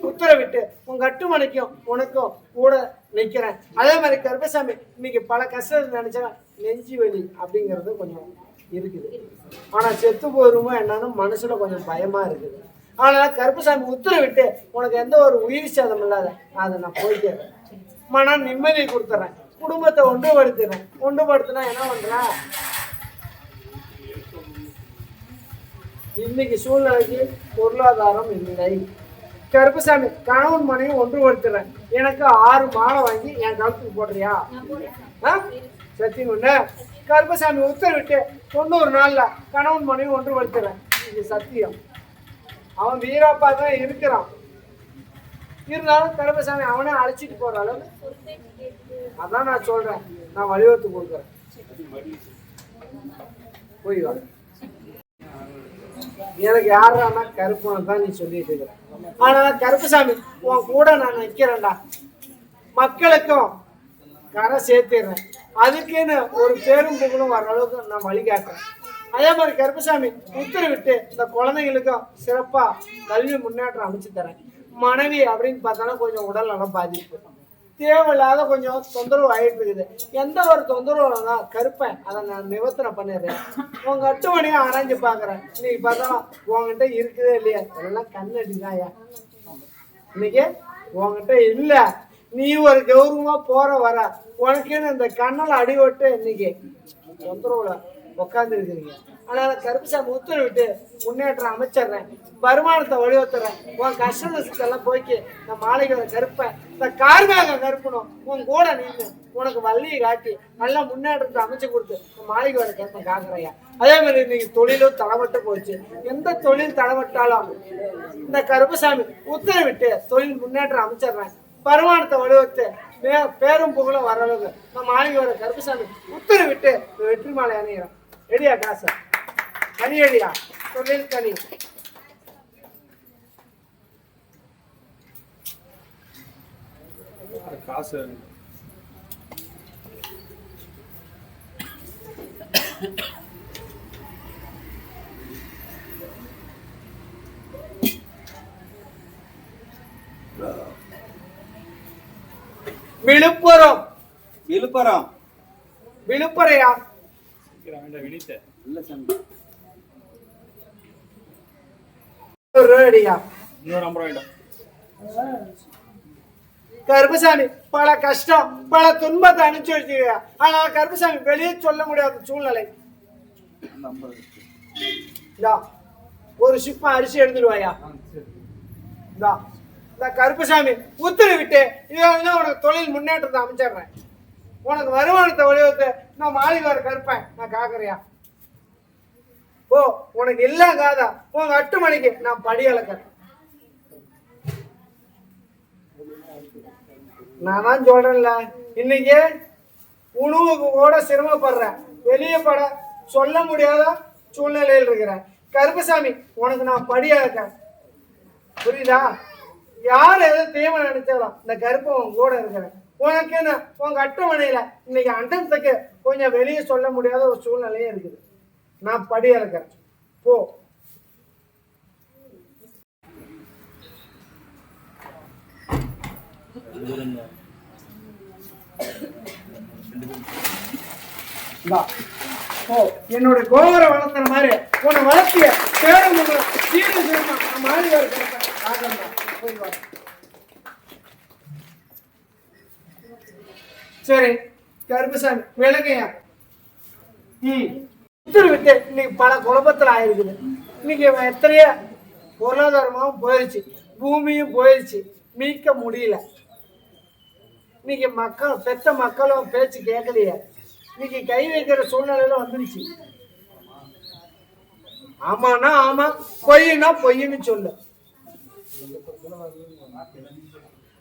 உத்தரவிட்டு உன் கட்டுமணிக்கும் உனக்கும் கூட நிற்கிறேன். அதே மாதிரி கருப்பசாமி இன்னைக்கு பல கஷ்டத்தை நினைச்சா நெஞ்சு வலி அப்படிங்கிறது கொஞ்சம் இருக்குது. ஆனா செத்து போயிருமோ என்னன்னு மனசுல கொஞ்சம் பயமா இருக்குது. ஆனா கருப்பசாமி உத்தரவிட்டு உனக்கு எந்த ஒரு உயிர் சேதம் இல்லாத அதை நான் போயிட்டேன், மன நிம்மதியை கொடுத்துறேன், குடும்பத்தை ஒன்றுபடுத்துறேன். ஒன்றுபடுத்தினா என்ன பண்ற? இன்னைக்கு சூழ்நிலைக்கு பொருளாதாரம் இல்லை. கருப்பசாமி கணவன் மனைவி ஒன்றுபடுத்துறேன். எனக்கு 6 மாலை வாங்கி என் கழுத்துக்கு போடுறியா? சத்தியம் ஒண்ணு. கருப்பசாமி உத்தரவிட்டு 90 நாள்ல கணவன் மனைவி ஒன்றுபடுத்துறேன். இது சத்தியம். அவன் வீராப்பா தான் இருக்கிறான். இருந்தாலும் கருப்பசாமி அவனே அழைச்சிட்டு போற அளவு அதான் நான் சொல்றேன். நான் வழிவகுத்து கொடுக்குறேன். போய் வா. எனக்கு யாரானா கருப்பனை தான் நீ சொல்லிட்டு இருக்கிற. ஆனா கருப்பசாமி உன் கூட நான் நிற்கிறேன்டா. மக்களுக்கும் கரை சேர்த்திடுறேன். அதுக்குன்னு ஒரு பேரும் புகழும் வர அளவுக்கு நான் வழிகாட்டுறேன். அதே மாதிரி கருப்பசாமி உத்தரவிட்டு இந்த குழந்தைங்களுக்கும் சிறப்பா கல்வி முன்னேற்றம் அமைச்சு தரேன். மனைவி அப்படின்னு பார்த்தாலும் கொஞ்சம் உடல் நலம் பாதிப்பு, தேவையில்லாத கொஞ்சம் தொந்தரவு ஆகிட்டு இருக்குது. எந்த ஒரு தொந்தரவு தான் கருப்பேன் அதை நான் நிவர்த்தனை பண்ணிடுறேன். உங்க கட்டுமணியை ஆராய்ஞ்சு பார்க்குறேன். இன்னைக்கு பார்த்தாலும் உங்ககிட்ட இருக்குதே இல்லையா? எல்லாம் கண்ணடிதாயா. இன்னைக்கு உங்ககிட்ட இல்லை, நீ ஒரு கௌரவமா போற வர உனக்குன்னு இந்த கண்ணில் அடிபட்டு இன்னைக்கு தொந்தரவுல உட்காந்து இருக்கிறீங்க. ஆனால் கருப்பசாமி உத்தரவிட்டு முன்னேற்றம் அமைச்சிடுறேன், வருமானத்தை வழிவத்துறேன். உன் கஷ்டத்தெல்லாம் போய்க்கு இந்த மாளிகளை கருப்பேன், இந்த கார்காக கருப்பணும் உன் கூட நின்று உனக்கு வள்ளியை காட்டி நல்லா முன்னேற்றத்தை அமைச்சு கொடுத்து இந்த மாளிகை வர கருப்பன் காக்குறையா. அதே மாதிரி இன்னைக்கு தொழிலும் தடவட்டு போச்சு. எந்த தொழில் தடவட்டாலும் இந்த கருப்பசாமி உத்தரவிட்டு தொழில் முன்னேற்றம் அமைச்சிடுறேன், வருமானத்தை வழிவத்து பேரும் புகழும் வர அளவுக்கு இந்த மாளிகை வர கருப்பசாமி உத்தரவிட்டு வெற்றி மாலை அணிகிறேன். ரெடியா? காசு கனி அடியா, தொழில் கனி. காசு விழுப்புரம். விழுப்புரம். விழுப்புரையா? இன்னொரு 50 ரூபாய். கருப்பசாமி பல கஷ்டம் பல துன்பத்தை அனுப்பிச்சு. ஆனா கருப்பசாமி வெளியே சொல்ல முடியாத சூழ்நிலை. ஒரு சிப்பம் அரிசி எடுத்துடுவாயா? இந்த கருப்பசாமி உத்தரவு விட்டு இதெல்லாம் உனக்கு தொழில் முன்னேற்றத்தை அமைச்சிடுறேன். உனக்கு வருமானத்தை வழிவகுத்து நான் மாளிகார கருப்பேன். நான் காக்குறியா? ஓ உனக்கு எல்லாம் காதா உங்க 8 மணிக்கு நான் படி அளக்கிறேன். நான் தான் சொல்றேன்ல, இன்னைக்கு உணவுக்கு கூட சிரமப்படுறேன். வெளியே பட சொல்ல முடியாத சூழ்நிலையில் இருக்கிறேன். கருப்பசாமி உனக்கு நான் படி அளக்கிறேன். புரியுதா? யார் எதை தீமை நினைச்சாலும் இந்த கருப்பம் கூட இருக்கிறேன். உனக்குன்னு உங்க 8 மணியில இன்னைக்கு அண்டத்துக்கு கொஞ்சம் வெளியே சொல்ல முடியாத ஒரு சூழ்நிலையே இருக்குது. நான் படி அளக்கிறேன். போ. என்னோட கோவர வளர்த்துற மாதிரி உன்னை வளர்த்திய பேரும் சரி கருப்பசாமி விளக்கையா? விட்டு இன்னைக்கு பல குழப்பத்தில் ஆயிருக்குது. இன்னைக்கு எத்தனையோ பொருளாதாரமாகவும் போயிடுச்சு, பூமியும் போயிடுச்சு, மீட்க முடியல. இன்னைக்கு மக்கள் பெத்த மக்களும் பேச்சு கேட்கலையே. இன்னைக்கு கை வைக்கிற சூழ்நிலையில வந்துருச்சு. ஆமானா ஆமா, பொய்னா பொய்ன்னு சொல்லு.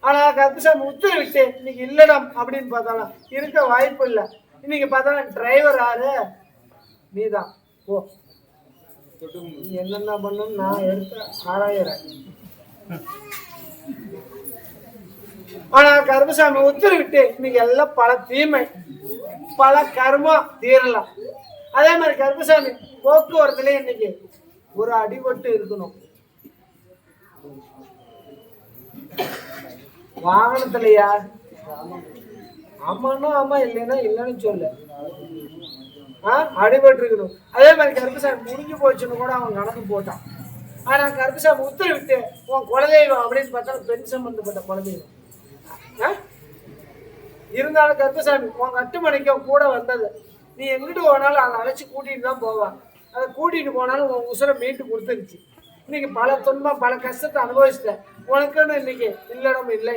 ஆனா கருப்பசாமி உத்தரவிட்டு இன்னைக்கு இல்லடம் அப்படின்னு பார்த்தாலும் இருக்க வாய்ப்பு இல்லை. இன்னைக்கு பார்த்தாலும் டிரைவர் ஆறு நீதான். ஓ நீ என்னென்ன பண்ணணும் நான் எடுத்து ஆராயிறேன். ஆனா கருப்பசாமி உத்தரவிட்டு இன்னைக்கு எல்லாம் பல தீமை பல கர்மம் தீரலாம். அதே மாதிரி கருப்பசாமி போக்குவரத்துல இன்னைக்கு ஒரு அடிபட்டு இருக்கணும். வாகனத்திலயா? ஆமான்னா ஆமா, இல்லைன்னா இல்லைன்னு சொல்லு. அடிபட்டு இருக்கணும். அதே மாதிரி கருப்பசாமி முடிஞ்சு போச்சுன்னு கூட அவன் கணக்கு போட்டான். ஆனா கருப்பசாமி உத்தரவிட்டு உன் குலதெய்வம் அப்படின்னு பார்த்தா பெண் சம்பந்தப்பட்ட குலதெய்வம் இருந்தாலும் கருப்பசாமி உன் 8 மணிக்கும் கூட வந்தது. நீ எங்கிட்டு போனாலும் அதை அழைச்சி கூட்டிட்டு தான் போவான். அதை கூட்டிட்டு போனாலும் உன் உசுரை மீட்டு கொடுத்துருச்சு. இன்னைக்கு பல துன்பம் பல கஷ்டத்தை அனுபவிச்சிட்டேன். உனக்குன்னு இன்னைக்கு இல்லடம் இல்லை,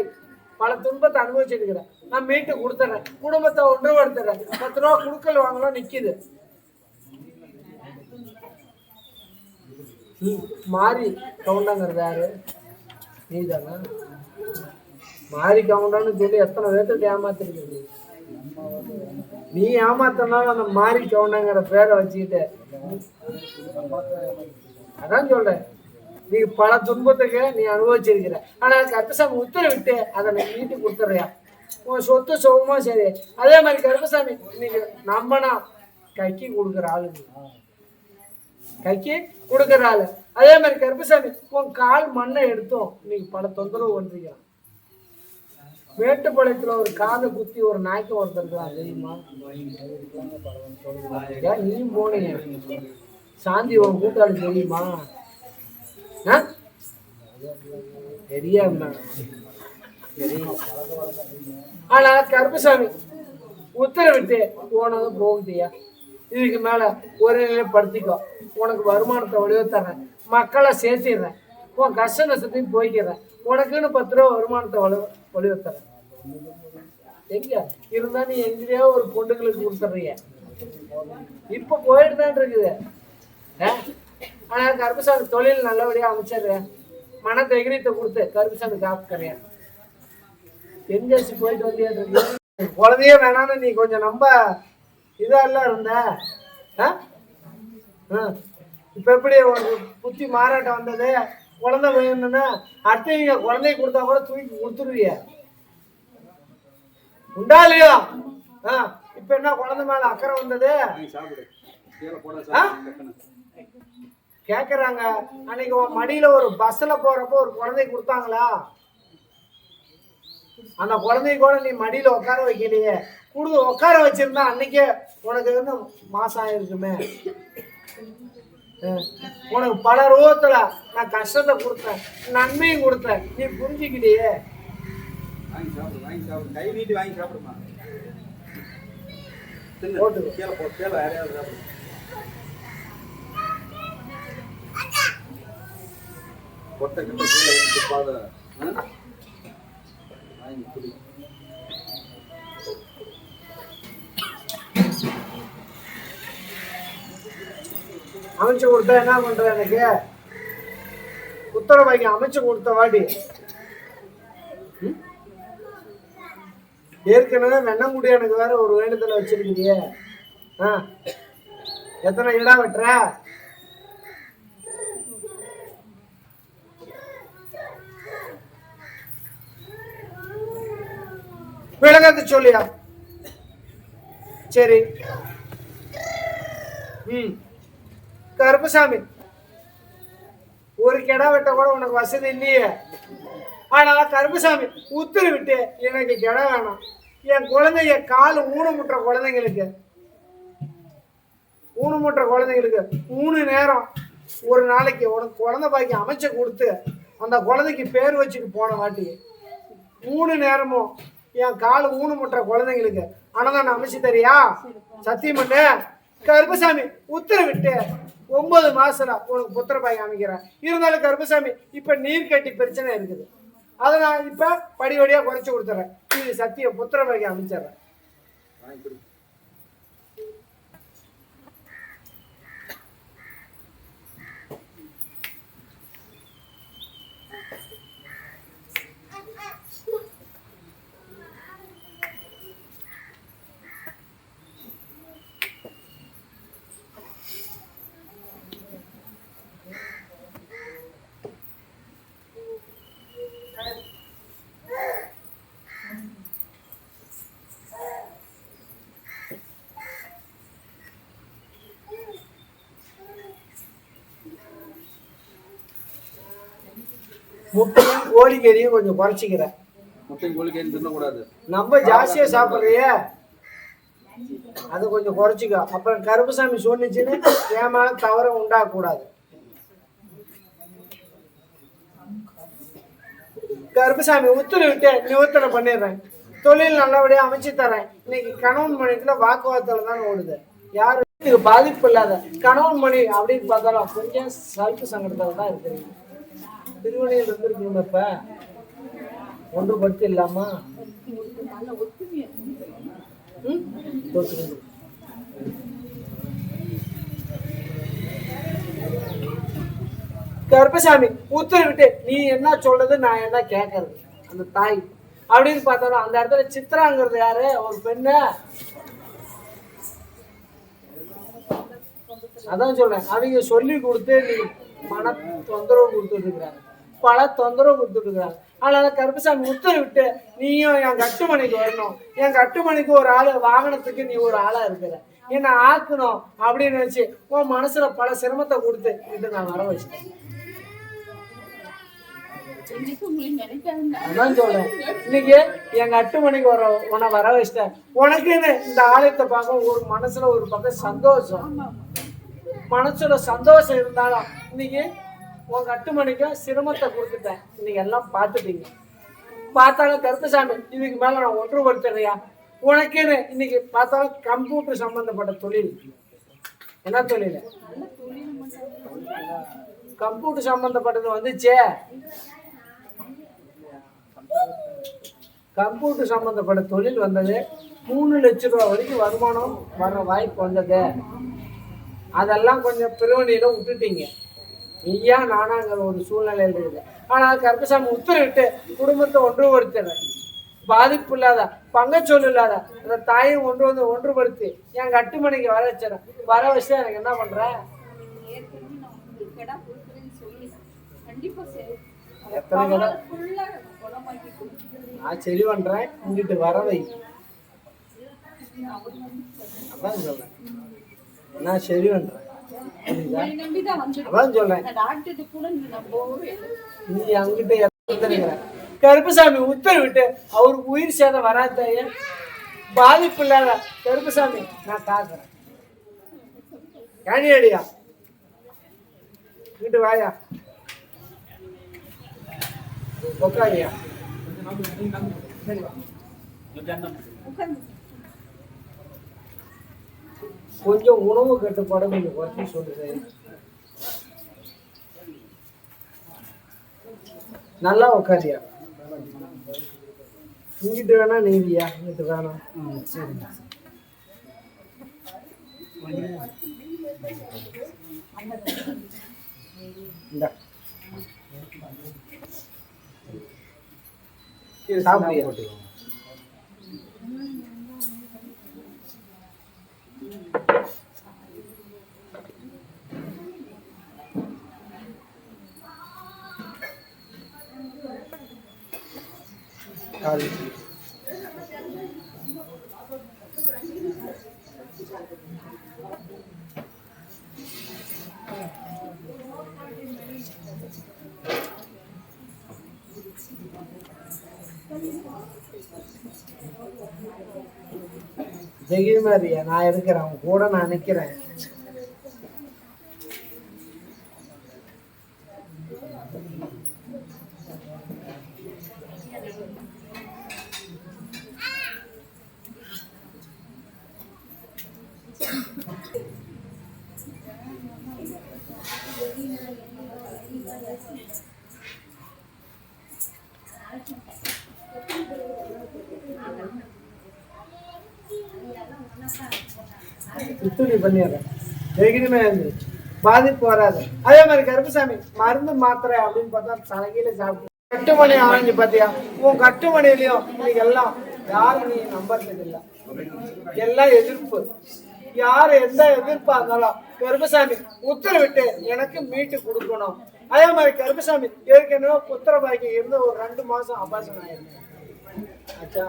பல துன்பத்தை அனுபவிச்சிருக்கிறேன். நான் மீட்டு கொடுத்துறேன், குடும்பத்தை ஒன்றுபடுத்துறேன். 10 ரூபா குடுக்கல் வாங்கலாம் நிக்குது. மாறி கவுண்டாங்கிறது யாரு? நீ தானே? மாறி கவுண்டான்னு சொல்லி எத்தனை பேர்த்துக்கு ஏமாத்திருக்கிறது. நீ ஏமாத்தினாலும் அந்த மாறி கவுண்டாங்கிற பேரை வச்சுக்கிட்டு அதான் சொல்றேன். நீ பல துன்பத்துக்கு நீ அனுபவிச்சிருக்கிற. ஆனா கருப்பசாமி உத்தரவிட்டு அதை நீ மீட்டு கொடுத்துறியா? உன் சொத்து சுகமா சரி. அதே மாதிரி கருப்பசாமி இன்னைக்கு நம்மனா கைக்கு கொடுக்குற ஆளு, கைக்கு கொடுக்குற ஆளு. அதே மாதிரி கருப்பசாமி உன் கால் மண்ணை எடுத்தோம் இன்னைக்கு பல தொந்தரவு பண்றீங்க. மேட்டுப்பாளையத்துல ஒரு காதை குத்தி ஒரு நாய்க்கு ஒருத்தருக்கலாம் தெரியுமா? நீயும் போனீங்க. சாந்தி உன் கூட்டாளி தெரியுமா? தெரியாம. ஆனா கருப்பசாமி உத்தரவிட்டு போனதும் போகுதியா. இதுக்கு மேல ஒரு நிலைப்படுத்திக்கோ. உனக்கு வருமானத்தை வழிவ தர்றேன், மக்களை சேர்த்திடுறேன், உன் கஷ்ட நஷ்டத்தையும் போய்க்கிறேன். உனக்குன்னு 10 ரூபா வருமானத்தை வழிவ தர்றேன். எங்க இருந்தா நீ எங்கேயோ ஒரு பொண்ணுங்களுக்கு கொடுத்துட்றீங்க. இப்ப போயிட்டு தான் இருக்குது. ஆனா கருப்பசாமி தொழில் நல்லபடியா அமைச்சிடுறேன். மன தைரியத்தை கொடுத்து கருப்பசாமி காப்புக்கறியா. எங்கேயாச்சு போயிட்டு வந்தியா? குழந்தைய வேணான்னு நீ கொஞ்சம் நம்ப இதெல்லாம் இருந்த. இப்ப எப்படி உனக்கு புத்தி மாறாட்டம் வந்தது? குழந்தை வேணும்னா அடுத்தவங்க குழந்தைய கொடுத்தா கூட தூக்கி கொடுத்துருவிய உண்டா இல்லையா? இப்ப என்ன குழந்தை மேல அக்கறை வந்தது கேக்குறாங்க. அன்னைக்கு உன் மடியில ஒரு பஸ்ல போறப்போ ஒரு குழந்தை கொடுத்தாங்களா? அந்த குழந்தைய கூட நீ மடியில உட்கார வைக்கலையே. உட்கார வச்சிருந்தா அன்னைக்கே உனக்கு வந்து மாசம் ஆயிருக்குமே. உனக்கு பல ரூபத்துல நான் கஷ்டத்தை கொடுத்தேன், நன்மையும் கொடுத்தேன், நீ புரிஞ்சுக்கிட்டியே. வாங்கி சாப்பிடு கை நீட்டி வாங்கி சாப்பிடுமா போட்டுக்கோ. கீழே போ கீழே யாரையாவது சாப்பிடு கொட்டை கிட்ட கீழே இருந்து பாத வாங்கி குடி அமைச்சு கொடுத்தா என்ன பண்ற? எனக்கு உத்தரவாக்கி அமைச்சு கொடுத்த வாடி ஏற்கனவே வெண்ணங்குடி எனக்கு வேற ஒரு வேண்டுதல வச்சிருக்கிறியே. எத்தனை இடா வெட்டுற? விளக்கத்தை சொல்லியா? சரி. கருப்பசாமி, ஒரு கிடா வெட்ட கூட உனக்கு வசதி இல்லையே. ஆனா கருப்பசாமி உத்தரவிட்டு எனக்கு கிடா வேணாம். என் குழந்தைங்க கால் ஊனமுற்ற குழந்தைங்களுக்கு 3 நேரம் ஒரு நாளைக்கு உனக்கு குழந்தை பாக்கி அமைச்சு கொடுத்து அந்த குழந்தைக்கு பேர் வச்சுட்டு போன வாட்டி 3 நேரமும் என் கால் ஊனமுற்ற குழந்தைங்களுக்கு அன்னதானம் அமைச்சு தரியா? சத்தியம் பண்ணு. கருப்பசாமி உத்தரவிட்டு 9 மாசம் உனக்கு புத்திர பாய் அமைக்கிறேன். இருந்தாலும் கருப்பசாமி இப்ப நீர் கட்டி பிரச்சனை இருக்குது. அதை நான் இப்ப படிவடியா குறைச்சு கொடுத்துறேன். இது சத்திய புத்திர பாய் அமைச்சிடுறேன். முட்டையும் கோழிக்கறியும் கொஞ்சம் குறைச்சிக்கிறேன். முட்டையும் கோழிக்கறி தின்னக்கூடாது. நம்ம ஜாஸ்தியா சாப்பிட்றிய அதை கொஞ்சம் குறைச்சிக்கோ. அப்புறம் கருப்பசாமி சொன்னிச்சுன்னு என் மேல தவற உண்டாகக்கூடாது. கருப்பசாமி உத்தரவிட்டு நிவர்த்தனை பண்ணிடுறேன். தொழில் நல்லபடியா அமைச்சு தரேன். இன்னைக்கு கணவன் மணிக்குள்ள வாக்குவாதத்துல தான் ஓடுது. யாரு இதுக்கு பாதிப்பு இல்லாத கணவன் மணி அப்படின்னு பார்த்தாலும் கொஞ்சம் சல்பு சங்கடத்துல தான் இருக்கிறீங்க. திருவணியில் இருந்திருக்கீங்க. இப்ப ஒன்றுபடுத்தி இல்லாமா கருப்பசாமி உத்தரவிட்டு நீ என்ன சொல்றது நான் என்ன கேட்கறது அந்த தாய் அப்படின்னு பார்த்தாலும் அந்த இடத்துல சித்ராங்கிறது யாரு? ஒரு பெண்ணு. அதான் சொல்றேன். அவங்க சொல்லி கொடுத்து நீ மன தொந்தரவு கொடுத்துட்டு இருக்கிறாங்க, பல தொந்தரவு கொடுத்துட்டு இருக்கிறாங்க. அதனால கருப்பசாமி உத்தரவிட்டு நீயும் என் கட்டுமணிக்கு வரணும். என் கட்டுமணிக்கு ஒரு ஆளு, வாகனத்துக்கு நீ ஒரு ஆளா இருக்கிற, என்ன ஆக்கணும் அப்படின்னு நினைச்சு உன் மனசுல பல சிரமத்தை கொடுத்து இது நான் வர வச்சிட்டேன். அதான் சொல்றேன். இன்னைக்கு எங்க 8 மணிக்கு உன்னை வர வச்சிட்டேன். உனக்குன்னு இந்த ஆலயத்தை பார்க்க ஒரு மனசுல ஒரு பக்கம் சந்தோஷம், மனசுல சந்தோஷம் இருந்தாலும் இன்னைக்கு உங்க 8 மணிக்கு சிரமத்தை கொடுத்துட்டேன். இன்னைக்கு எல்லாம் பார்த்துட்டீங்க. பார்த்தாலும் கருப்பசாமி இதுக்கு மேல நான் ஒன்றுபடுத்துறியா? உனக்குன்னு இன்னைக்கு பார்த்தாலும் கம்ப்யூட்டர் சம்பந்தப்பட்ட தொழில். என்ன தொழில்? கம்ப்யூட்டர் சம்பந்தப்பட்டது வந்துச்சே. கம்ப்யூட்டர் சம்பந்தப்பட்ட தொழில் வந்தது. 3 லட்சம் ரூபா வரைக்கும் வருமானம் வர வாய்ப்பு வந்தது. அதெல்லாம் கொஞ்சம் பிரிவினையில விட்டுட்டீங்க. நீயா நானாங்கிற ஒரு சூழ்நிலையில் இருக்குது. ஆனால் கருப்பசாமி உத்தரவிட்டு குடும்பத்தை ஒன்றுபடுத்துறேன். பாதிப்பு இல்லாத பங்கச்சொல் இல்லாத அந்த தாயை ஒன்றுபடுத்தி என் 8 மணிக்கு வர வச்சிடறேன். வர வச்சு எனக்கு என்ன பண்ற? எத்தனை கடை நான் சரி பண்றேன். இங்கிட்டு வர வை. அதான் சொல்றேன். நான் சரி பண்றேன். அதான் சொல்றேன். நீ அங்கிட்ட கருப்பசாமி உத்தரவிட்டு அவருக்கு உயிர் சேதம் வராதைய பாதிப்பு இல்லாத கருப்பசாமி நான் காக்குறேன். காணியடியா இங்கிட்டு வாயா, உட்காரியா. கொஞ்சம் உணவு கட்டுப்பாடு கொஞ்சம் குறைச்சி சொல்லுங்க. நல்லா உட்காரியா, இங்கிட்டு வேணா நீதியா, இங்கிட்டு வேணாம். சரிங்க. இந்தா. சாப்பிடுயா. ஜெகிமாரியா, நான் இருக்கிறேன், அவன் கூட நான் நிக்கிறேன். துத்துடி பண்ணிடுறேன். ஜெகிரிமே பாதிப்பு வராது. அதே மாதிரி கருப்பசாமி மருந்து மாத்திரை அப்படின்னு பார்த்தா தலைகீழ சாப்பிட்டு கட்டுமணி ஆரஞ்சு பார்த்தியா, உன் கட்டுமணியிலையும் இன்னைக்கு எல்லாம் யாரும் நீ நம்புறதுக்கு இல்லை, எல்லாம் எதிர்ப்பு. யாரு எந்த எதிர்ப்பா இருந்தாலும் கருப்பசாமி உத்தரவிட்டு எனக்கு மீட்டு கொடுக்கணும். அதே மாதிரி கருப்பசாமி ஏற்கனவே புத்திரபாய்க்கு இருந்து ஒரு 2 மாசம் அபாசனம் ஆயிருந்தேன். ஆச்சா,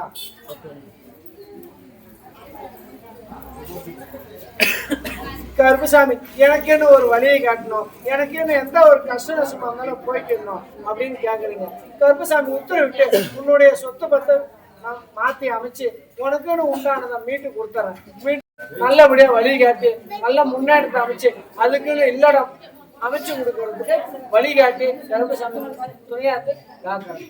கருப்பசாமி எனக்குன்னு ஒரு வழியை காட்டணும், எனக்குன்னு எந்த ஒரு கஷ்ட நஷ்டமா இருந்தாலும் போய்க்கிடணும் அப்படின்னு கேக்குறீங்க. கருப்பசாமி உத்தரவிட்டு உன்னுடைய சொத்து பத்தை மாத்தி அமைச்சு உனக்குன்னு உண்டானதை மீட்டு கொடுத்துறேன். மீட்டு நல்லபடியா வழி காட்டி நல்ல முன்னேற்றத்தை அமைச்சு அதுக்குன்னு இல்லடம் அமைச்சு கொடுக்கறதுக்கு வழிகாட்டி கருப்பசாமி துணையாத்து காக்கிறேன்.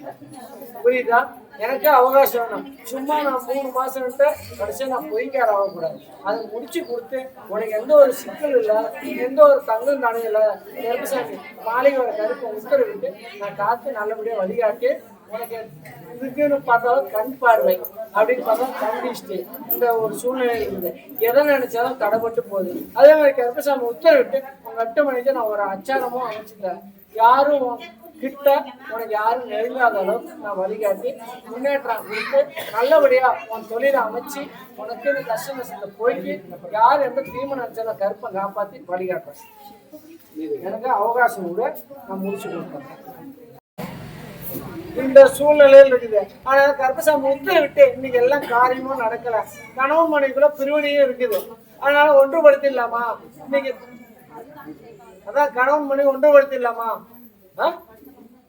புரியுதா? எனக்கு அவகாசம் வேணும். சும்மா நான் 3 மாசம் கடைசியா நான் பொய்க்கார ஆகக்கூடாது. அதை முடிச்சு கொடுத்து உனக்கு எந்த ஒரு சிக்கல் இல்லை, எந்த ஒரு தங்கம் தானே இல்லை, கருப்பசாமி மாளிகையோட கருப்பை உத்தரவிட்டு நான் காத்து நல்லபடியா வழிகாட்டி உனக்கு இதுக்குன்னு பார்த்தாலும் கண் பார்வை அப்படின்னு பார்த்தா கண்டிஸ்ட் இந்த ஒரு சூழ்நிலை இருக்குது. எதை நினைச்சாலும் தடைப்பட்டு போகுது. அதே மாதிரி கருப்பசாமி உத்தரவிட்டு உங்க 8 மணிக்கு நான் ஒரு அச்சாரமும் அமைச்சுட்டேன். யாரும் கிட்ட உனக்கு யாரும் நெருங்காத அளவுக்கு நான் வழிகாட்டி முன்னேற்றம் கொடுத்து நல்லபடியா உன் தொழிலை அமைச்சு உனக்கு கஷ்ட நஷ்டத்தை போயிட்டு யார் எந்த தீமை நினைச்சாலும் கருப்பை காப்பாற்றி வழிகாட்டுறேன். எனக்கு அவகாசம் கூட நான் முடிச்சு கொடுப்பேன். இந்த சூழ்நிலையில் இருக்குது. ஆனா கருப்பசாமி உத்தரவிட்டு இன்னைக்கு எல்லாம் காரியமும் நடக்கல. கணவன் மனைவிக்குள்ள பிரிவினையும் இருக்குது. அதனால ஒன்றுபடுத்திடலாமா இன்னைக்கு? அதான் கணவன் மனைவி ஒன்றுபடுத்திடலாமா?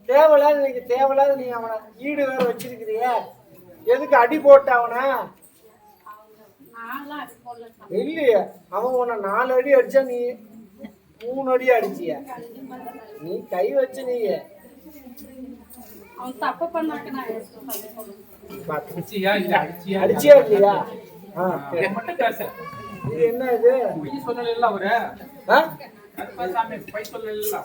தேவையில்லாத இன்னைக்கு தேவையில்லாத நீ அவனை ஈடு வேற வச்சிருக்கிறிய, எதுக்கு அடி போட்ட அவனை? இல்லையே, அவன் உன்னை 4 அடி அடிச்சா நீ 3 அடி அடிச்சிய. நீ கை வச்சு நீ அடிச்சியா இல்லையா? இது என்ன இது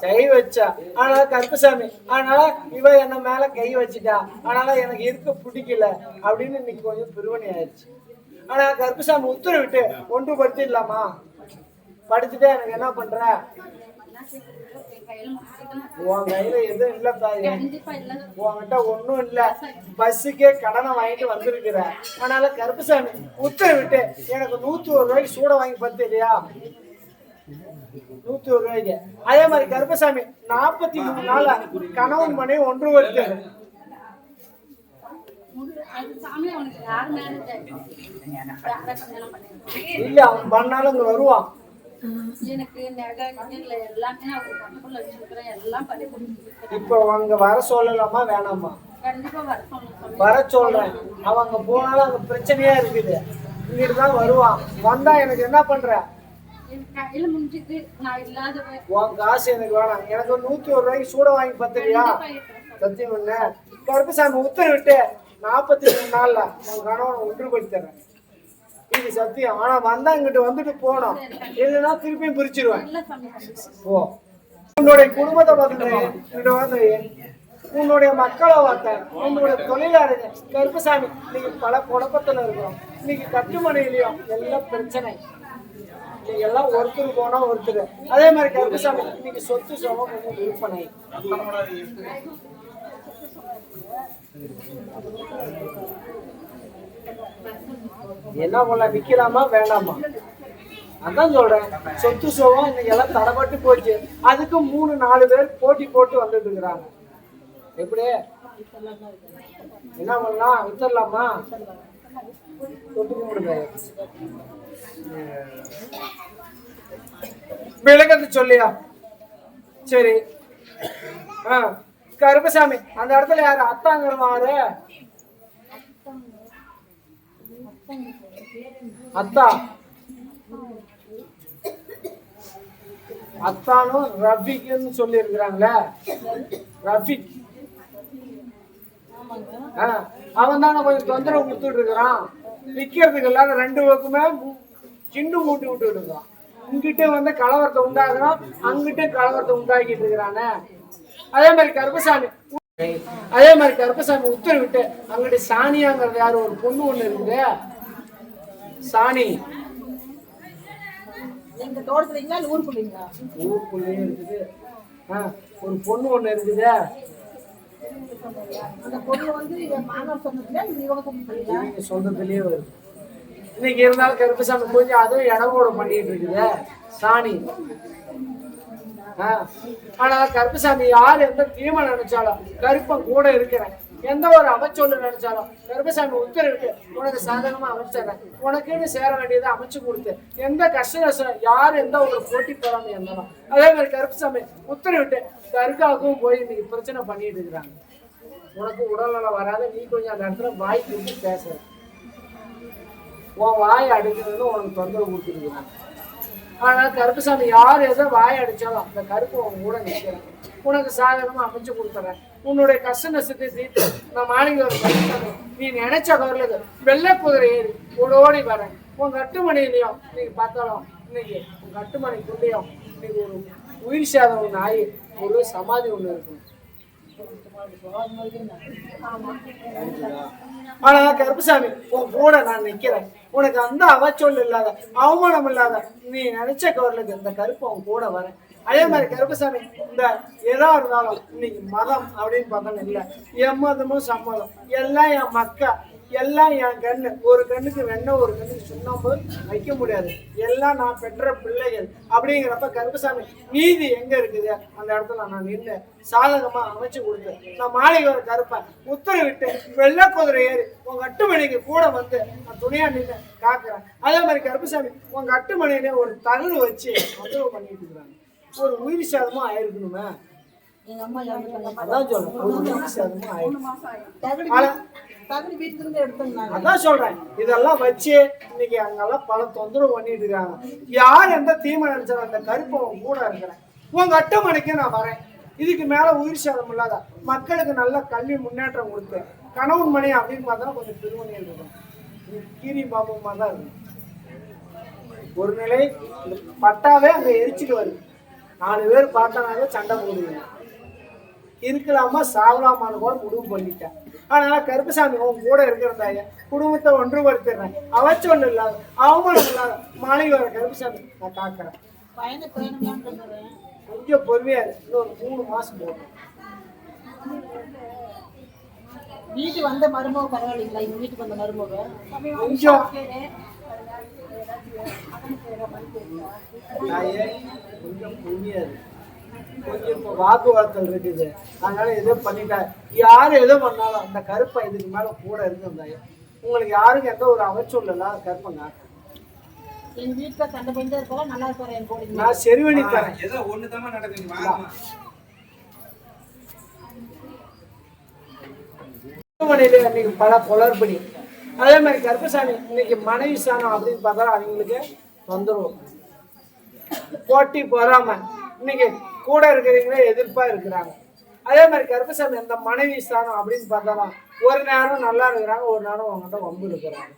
கை வச்சா? ஆனா கருப்பசாமி அதனால இவ என்ன மேல கை வச்சுட்டா, அதனால எனக்கு இருக்க பிடிக்கல அப்படின்னு இன்னைக்கு கொஞ்சம் பிரிவினை ஆயிடுச்சு. ஆனா கருப்பசாமி உத்தரவிட்டு ஒன்றுபடுத்திடலாமா? படுத்துட்டே எனக்கு என்ன பண்ற? உன் கையில எதுவும் இல்ல தாயே, உன்கிட்ட ஒன்னும் இல்ல, பஸ்ஸுக்கே கடனை வாங்கிட்டு வந்திருக்கிற. அதனால கருப்பசாமி உத்தரவிட்டு எனக்கு 101 ரூபாய்க்கு சூட வாங்கி பத்து இல்லையா? 101 ரூபாய்க்கு. அதே மாதிரி கருப்பசாமி 43 நாள் கணவன் மனைவி ஒன்றுபடுத்து. இல்ல அவன் பண்ணாலும் இங்க வருவான். இப்ப அங்க வர சொல்லலாமா வேணாமா? வர சொல்றேன். அவங்க போனாலும் அங்க பிரச்சனையா இருக்குது. இங்கிட்டுதான் வருவான். வந்தா எனக்கு என்ன பண்ற? உன் காசு எனக்கு வேணாம். எனக்கு 101 ரூபாய்க்கு சூட வாங்கி பத்துறியா? சத்தியம் பண்ண கருப்பசாமி உத்தரவிட்டு 43 நாள்ல உன் கணவனை ஒன்றுபடுத்துறேன். இது சத்தியம். ஆனா வந்தா இங்கிட்டு வந்துட்டு போனோம், இல்லைன்னா திருப்பியும் பிரிச்சிருவேன். ஓ, உன்னுடைய குடும்பத்தை பார்த்துட்டு இங்கிட்ட வந்து உன்னுடைய மக்களை பார்த்தேன், உன்னுடைய தொழிலாளர் கருப்பசாமி இன்னைக்கு பல குழப்பத்துல இருக்கிறோம். இன்னைக்கு கட்டுமனையிலையும் எல்லாம் பிரச்சனை. நீங்க எல்லாம் ஒருத்தர் போனா ஒருத்தர். அதே மாதிரி கருப்பசாமி இன்னைக்கு சொத்து சோகம் கொஞ்சம் விற்பனை. என்ன பண்ண, விற்கலாமா வேண்டாமா? அதான் சொல்றேன், சொத்து சோகம் இன்னைக்கு எல்லாம் தடப்பட்டு போச்சு. அதுக்கு 3-4 பேர் போட்டி போட்டு வந்துட்டு இருக்கிறாங்க. எப்படி என்ன பண்ணலாம்? வித்துடலாமா? தொட்டு கும்பிடுங்க. விளக்கத்து சொல்லியா? சரி. கருப்பசாமி அந்த இடத்துல யாரு அத்தாங்கிறமாரு? அத்தா அத்தானும் ரஃபிக்னு சொல்லி இருக்கிறாங்களே. ரஃபிக் அவன் தானே கொஞ்சம் தொந்தரவு கொடுத்துட்டு இருக்கிறான். விற்கிறதுக்கு இல்லாத 2 பக்கமே சிண்டு மூட்டி விட்டுட்டு இருக்கான். இங்கிட்ட வந்து கலவரத்தை உண்டாக்குறான், அங்கிட்ட கலவரத்தை உண்டாக்கிட்டு இருக்கிறானே. அதே மாதிரி கருப்பசாமி உத்தரவிட்டு அங்கிட்ட சாணியாங்கிறது யாரு ஒரு பொண்ணு ஒண்ணு இருக்குது. சாணி ஊருக்குள்ளே இருக்குது. ஒரு பொண்ணு ஒண்ணு இருக்குது. அந்த பொண்ணு வந்து சொல்றதுலயே வருது. இன்னைக்கு இருந்தாலும் கருப்பசாமி கொஞ்சம் அதுவும் இடவோட பண்ணிட்டு இருக்குது சாணி. ஆனா கருப்பசாமி யாரு எந்த தீமை நினைச்சாலும் கருப்பன் கூட இருக்கிறேன். எந்த ஒரு அவச்சொல்லு நினைச்சாலும் கருப்பசாமி உத்தரவிட்டு உனக்கு சாதகமா அமைச்சிடறேன். உனக்குன்னு சேர வேண்டியதை அமைச்சு கொடுத்து எந்த கஷ்ட நஷ்டம் யாரு எந்த ஒரு போட்டி போறாம இருந்தாலும் அதே மாதிரி கருப்பசாமி உத்தரவிட்டு தர்காவுக்கும் போய் இன்னைக்கு பிரச்சனை பண்ணிட்டு இருக்கிறாங்க. உனக்கு உடல்நலம் வராத, நீ கொஞ்சம் அந்த இடத்துல வாய் கொடுத்து பேசுற, உன் வாய் அடிக்கிறதுன்னு உனக்கு தொந்தரவு கொடுத்துருக்குறாங்க. ஆனா கருப்பசாமி யார் எதோ வாய் அடிச்சாலும் அந்த கருப்பு உன் கூட நிற்கிறேன். உனக்கு சாதகமா அமைச்சு கொடுத்துறேன். உன்னுடைய கஷ்ட நஷ்டத்தை தீர்த்து நான் மாளிகை ஒரு கருப்பசாமி நீ நினைச்ச கவர்லுக்கு வெள்ளை குதிரை ஏறி ஓடோடி வரேன். உன் கட்டுமனையிலையும் இன்னைக்கு பார்த்தாலும் இன்னைக்கு உன் கட்டுமனைக்குள்ளேயும் இன்னைக்கு ஒரு உயிர் சேதம் ஒன்று ஆகி ஒரு சமாதி ஒன்று இருக்கும். ஆனா கருப்பசாமி உன் கூட நான் நிக்கிறேன். உனக்கு அந்த அவச்சொல் இல்லாத அவமானம் இல்லாத நீ நினைச்ச கவர்லுக்கு இந்த கருப்பு அவன் கூட வரேன். அதே மாதிரி கருப்பசாமி இந்த எதா இருந்தாலும் இன்னைக்கு மதம் அப்படின்னு பார்த்தோம் இல்லை, எம்மதமும் சம்மதம் எல்லாம் என் மக்கா, எல்லாம் என் கண்ணு. ஒரு கண்ணுக்கு வெண்ணெய் ஒரு கண்ணுக்கு சுண்ணாம்பு வைக்க முடியாது. எல்லாம் நான் பெற்ற பிள்ளைகள். அப்படிங்கிறப்ப கருப்பசாமி நீதி எங்க இருக்குது அந்த இடத்துல நான் நின்று சாதகமா அமைச்சு கொடுத்து நான் மாளிகை ஒரு கருப்பேன் உத்தரவிட்டு வெள்ளை குதிரை ஏறி உங்க கட்டுமணிக்கு கூட வந்து நான் துணையா நின்று காக்குறேன். அதே மாதிரி கருப்பசாமி உங்க கட்டுமணியில ஒரு தகடு வச்சு தொந்தரவு பண்ணிட்டு இருக்கிறாங்க. ஒரு உயிர் சேதமும் ஆயிருக்கணுமே. அதான் சொல்றேன், ஒரு உயிர் சேதமும் ஆயிருக்கு. அதான் சொல்றேன், இதெல்லாம் வச்சு இன்னைக்கு அங்கெல்லாம் பல தொந்தரவு பண்ணிட்டு இருக்காங்க. யார் எந்த தீமை நினைச்சாலும் அந்த கருப்பு கூட இருக்கிறேன். உங்க கட்டுமணிக்கு நான் வரேன். இதுக்கு மேல உயிர் சேதம் இல்லாத மக்களுக்கு நல்ல கல்வி முன்னேற்றம் கொடுத்து கணவன் மணி அப்படின்னு பார்த்தா கொஞ்சம் திருமணியில் இருக்கும். கீரி பாப்பமா தான் இருக்கும். ஒரு நிலை பட்டாவே அங்க எரிச்சுட்டு வருது. 4 பேர் பார்த்தானாலே சண்டை போடுவீங்க. இருக்கலாமா சாவலாமான்னு கூட முடிவு பண்ணிட்டேன். அதனால கருப்பசாமி உன் கூட இருக்கிறதாய குடும்பத்தை ஒன்றுபடுத்திடுறேன். அவச்சொல் இல்லாத அவமானம் இல்லாத மாளிகை வர கருப்பசாமி நான் காக்கிறேன். கொஞ்சம் பொறுமையா இருக்கு. இன்னொரு 3 மாசம் போகும். வீட்டுக்கு வந்த மருமக பரவாயில்லைங்களா? எங்க வீட்டுக்கு வந்த மருமக கொஞ்சம் பொறுமையா இருக்கு. கொஞ்சம் இப்போ வாக்குவாதத்தில் இருக்குது. அதனால எதோ பண்ணிட்டா யாரு எதோ பண்ணாலும் அந்த கருப்பை இதுக்கு மேல கூட இருக்குந்தாங்க. உங்களுக்கு யாருக்கும் எந்த ஒரு அவச்சொல் இல்லாத கருப்பங்க. எங்க வீட்டுல சண்டை பண்ணிட்டே இருக்கலாம், நல்லா இருப்பாரு என் கூட. நான் சரி பண்ணி தரேன். ஏதோ ஒண்ணுதாமா நடக்குது. இன்னைக்கு பல குளறுபடி. அதே மாதிரி கருப்பசாமி இன்னைக்கு மனைவி சாணம் அப்படின்னு பார்த்தா அவங்களுக்கு தொந்தரவு போட்டி போறாம இன்னைக்கு கூட இருக்கிறவங்களே எதிர்ப்பா இருக்கிறாங்க. அதே மாதிரி கருப்பசாமி அந்த மனைவி ஸ்தானம் அப்படின்னு பார்த்தாலும் ஒரு நேரம் நல்லா இருக்கிறாங்க, ஒரு நேரம் அவங்ககிட்ட வம்பு இருக்கிறாங்க.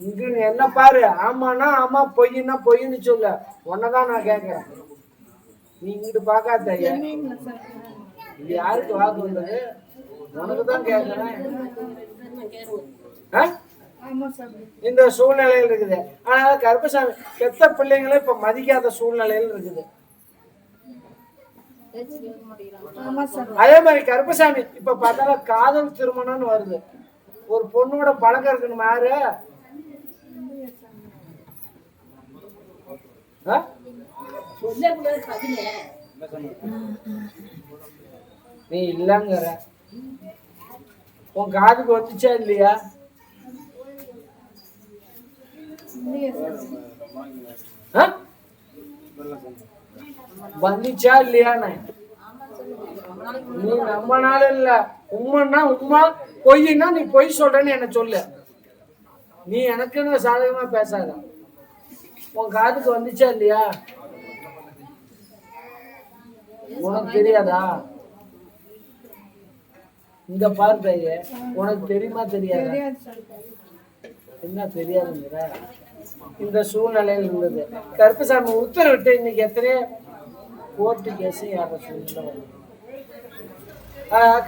இங்க நீ என்ன பாரு, ஆமாண்ணா ஆமா, பொய்னா பொய்ன்னு சொல்ல, உன்னதான் நான் கேட்கிறேன். நீ இங்கிட்டு பார்க்காத, இது யாருக்கு வாக்கு வந்தது? உனக்கு தான் கேட்கிறேன். இந்த சூழ்நிலையில் இருக்குது. ஆனா கருப்பசாமி பெத்த பிள்ளைங்களும் இப்ப மதிக்காத சூழ்நிலையில் இருக்குது. அதே மாதிரி கருப்பசாமி இப்ப பார்த்தாலும் காதல் திருமணம்னு வருது. ஒரு பொண்ணோட பழக்கம் இருக்கணும் யாரு? நீ இல்லங்கிற உன் காதுக்கு வந்துச்சா இல்லையா? வந்துச்சா இல்லையா? நீ நம்மனால இல்ல, உண்மைன்னா உண்மை, பொய்னா நீ பொய் சொல்றேன்னு என்ன சொல்லு. நீ எனக்குன்னு சாதகமா பேசாத. உன் காதுக்கு வந்துச்சா இல்லையா? உனக்கு தெரியாதா? இங்க பாரு, உனக்கு தெரியுமா தெரியாதா? என்ன தெரியாதுங்கிற இந்த சூழ்நிலையில் இருந்தது. கருப்பசாமி உத்தரவிட்டு இன்னைக்கு எத்தனையோ கோர்ட்டு கேஸ் யார சூழ்நிலை வந்து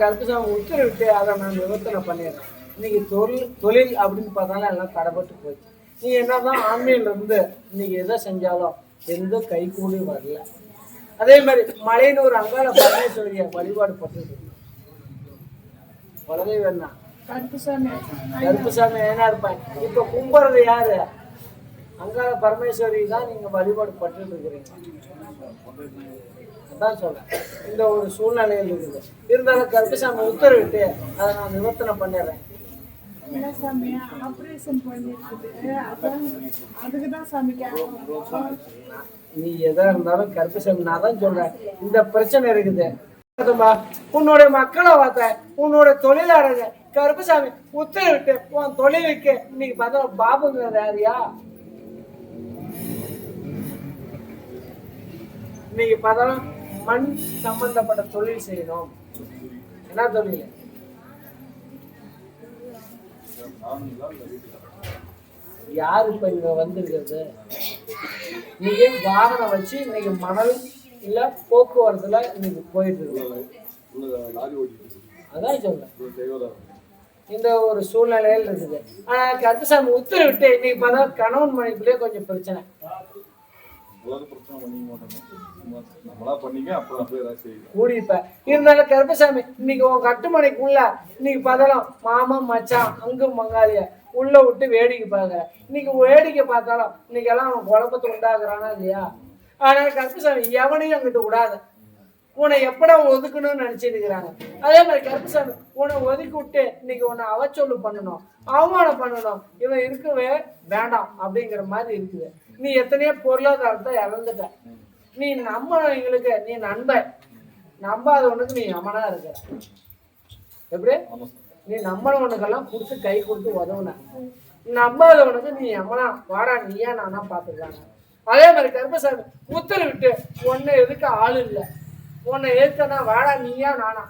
கருப்பசாமி உத்தரவிட்டு அதை நான் நிவர்த்தனை பண்ணிடுறேன். இன்னைக்கு தொழில் அப்படின்னு பார்த்தாலும் எல்லாம் தடைப்பட்டு போச்சு. நீ என்னதான் ஆன்மீகம்ல இருந்து இன்னைக்கு எதை செஞ்சாலும் எந்த கை கூலி வரல. அதே மாதிரி மலையனூர் அங்காள பரமேஸ்வரிய வழிபாடு பண்றது வரவே வேணாம். கருப்பசாமி என்ன இருப்பாங்க. இப்ப கும்புறது யாரு? அங்காள பரமேஸ்வரி தான் நீங்க வழிபாடு பட்டு இருக்கிறீங்க. அதான் சொல்றேன், இந்த ஒரு சூழ்நிலையில் இருக்குது. இருந்தாலும் கருப்பசாமி உத்தரவிட்டு அதை நான் நிவர்த்தனை பண்ணிடுறேன். நீ எதா இருந்தாலும் கருப்பசாமி நான் தான் சொல்றேன், இந்த பிரச்சனை இருக்குது. உன்னுடைய மக்களை பார்த்த, உன்னோட தொழிலாளர்கள் கருப்பசாமி உத்தரவிட்டு உன் தொழிலுக்கு இன்னைக்கு பார்த்தா பாபுங்கிறது யாரியா? இன்னைக்கு பார்த்தாலும் மண் சம்பந்தப்பட்ட தொழில் செய்யணும். என்ன தொழில்? யாரு இப்ப இங்க வந்திருக்கிறது? இன்னைக்கு வாகனம் வச்சு இன்னைக்கு மணல் இல்ல போக்குவரத்துல இன்னைக்கு போயிட்டு இருக்கு. அதான் சொல்றேன், இந்த ஒரு சூழ்நிலையில் இருக்குது. ஆனா கருப்பசாமி உத்தரவிட்டு இன்னைக்கு பார்த்தா கணவன் மனைவிக்குள்ளே கொஞ்சம் பிரச்சனை. கூடிப்ப இருந்தாலும் கருப்பசாமி இன்னைக்கு உன் கட்டுமனைக்குள்ள இன்னைக்கு பார்த்தாலும் மாமன் மச்சான் அங்கும் மங்காளிய உள்ள விட்டு வேடிக்கை பார்க்க. இன்னைக்கு வேடிக்கை பார்த்தாலும் இன்னைக்கு எல்லாம் அவன் குழப்பத்தை உண்டாக்குறானா இல்லையா? ஆனா கருப்பசாமி எவனையும் அங்கிட்டு விடாத. உன்னை எப்படா ஒதுக்கணும்னு நினைச்சிட்டு இருக்கிறாங்க. அதே மாதிரி கருப்பசாமி உன்னை ஒதுக்கி விட்டு இன்னைக்கு உன்னை அவச்சொல்லு பண்ணணும், அவமானம் பண்ணணும், இவன் இருக்கவே வேண்டாம் அப்படிங்கிற மாதிரி இருக்குது. நீ எத்தனையோ பொருளாதாரத்தை இழந்துட்ட. நீ நம்பவங்களுக்கு நீ நண்பன், நம்பாதவனுக்கு நீ அமனா இருக்கிற. எப்படி? நீ நம்பனவனுக்கெல்லாம் கொடுத்து கை கொடுத்து உதவுன, நம்பாதவனுக்கு நீ அமனா வாடா நீயா நானா பார்த்துருக்காங்க. அதே மாதிரி கருப்பசாமி உத்தரவிட்டு உன்னை எதுக்கு ஆள் இல்லை, உன்னை எதுக்கனா வாடா நீயா நானா,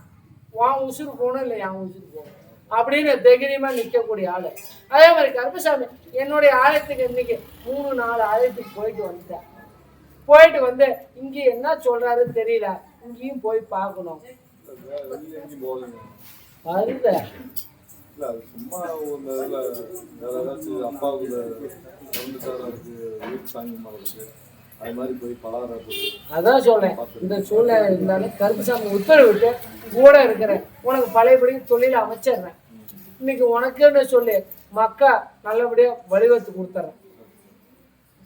உன் உசுறு போகணும் இல்லை என் உசுறு போகணும் அப்படின்னு தைரியமா நிற்கக்கூடிய ஆளு. அதே மாதிரி கருப்பசாமி என்னுடைய ஆலயத்துக்கு இன்னைக்கு 3-4 ஆலயத்துக்கு போயிட்டு வந்துட்டேன். போயிட்டு வந்து இங்க என்ன சொல்றாரு தெரியல, இங்கேயும் போய் பார்க்கணும். வருத சும்மா அப்பாவுக்கு அது மாதிரி போய் பலகாரம். அதான் சொல்றேன், இந்த சூழ்நிலை இருந்தாலும் கருப்பசாமி உத்தரவிட்டு கூட இருக்கிறேன். உனக்கு பழையபடி தொழில அமைச்சிடுறேன். இன்னைக்கு உனக்குன்னு சொல்லி மக்கா நல்லபடியா வழிவகுத்து கொடுத்துறேன்.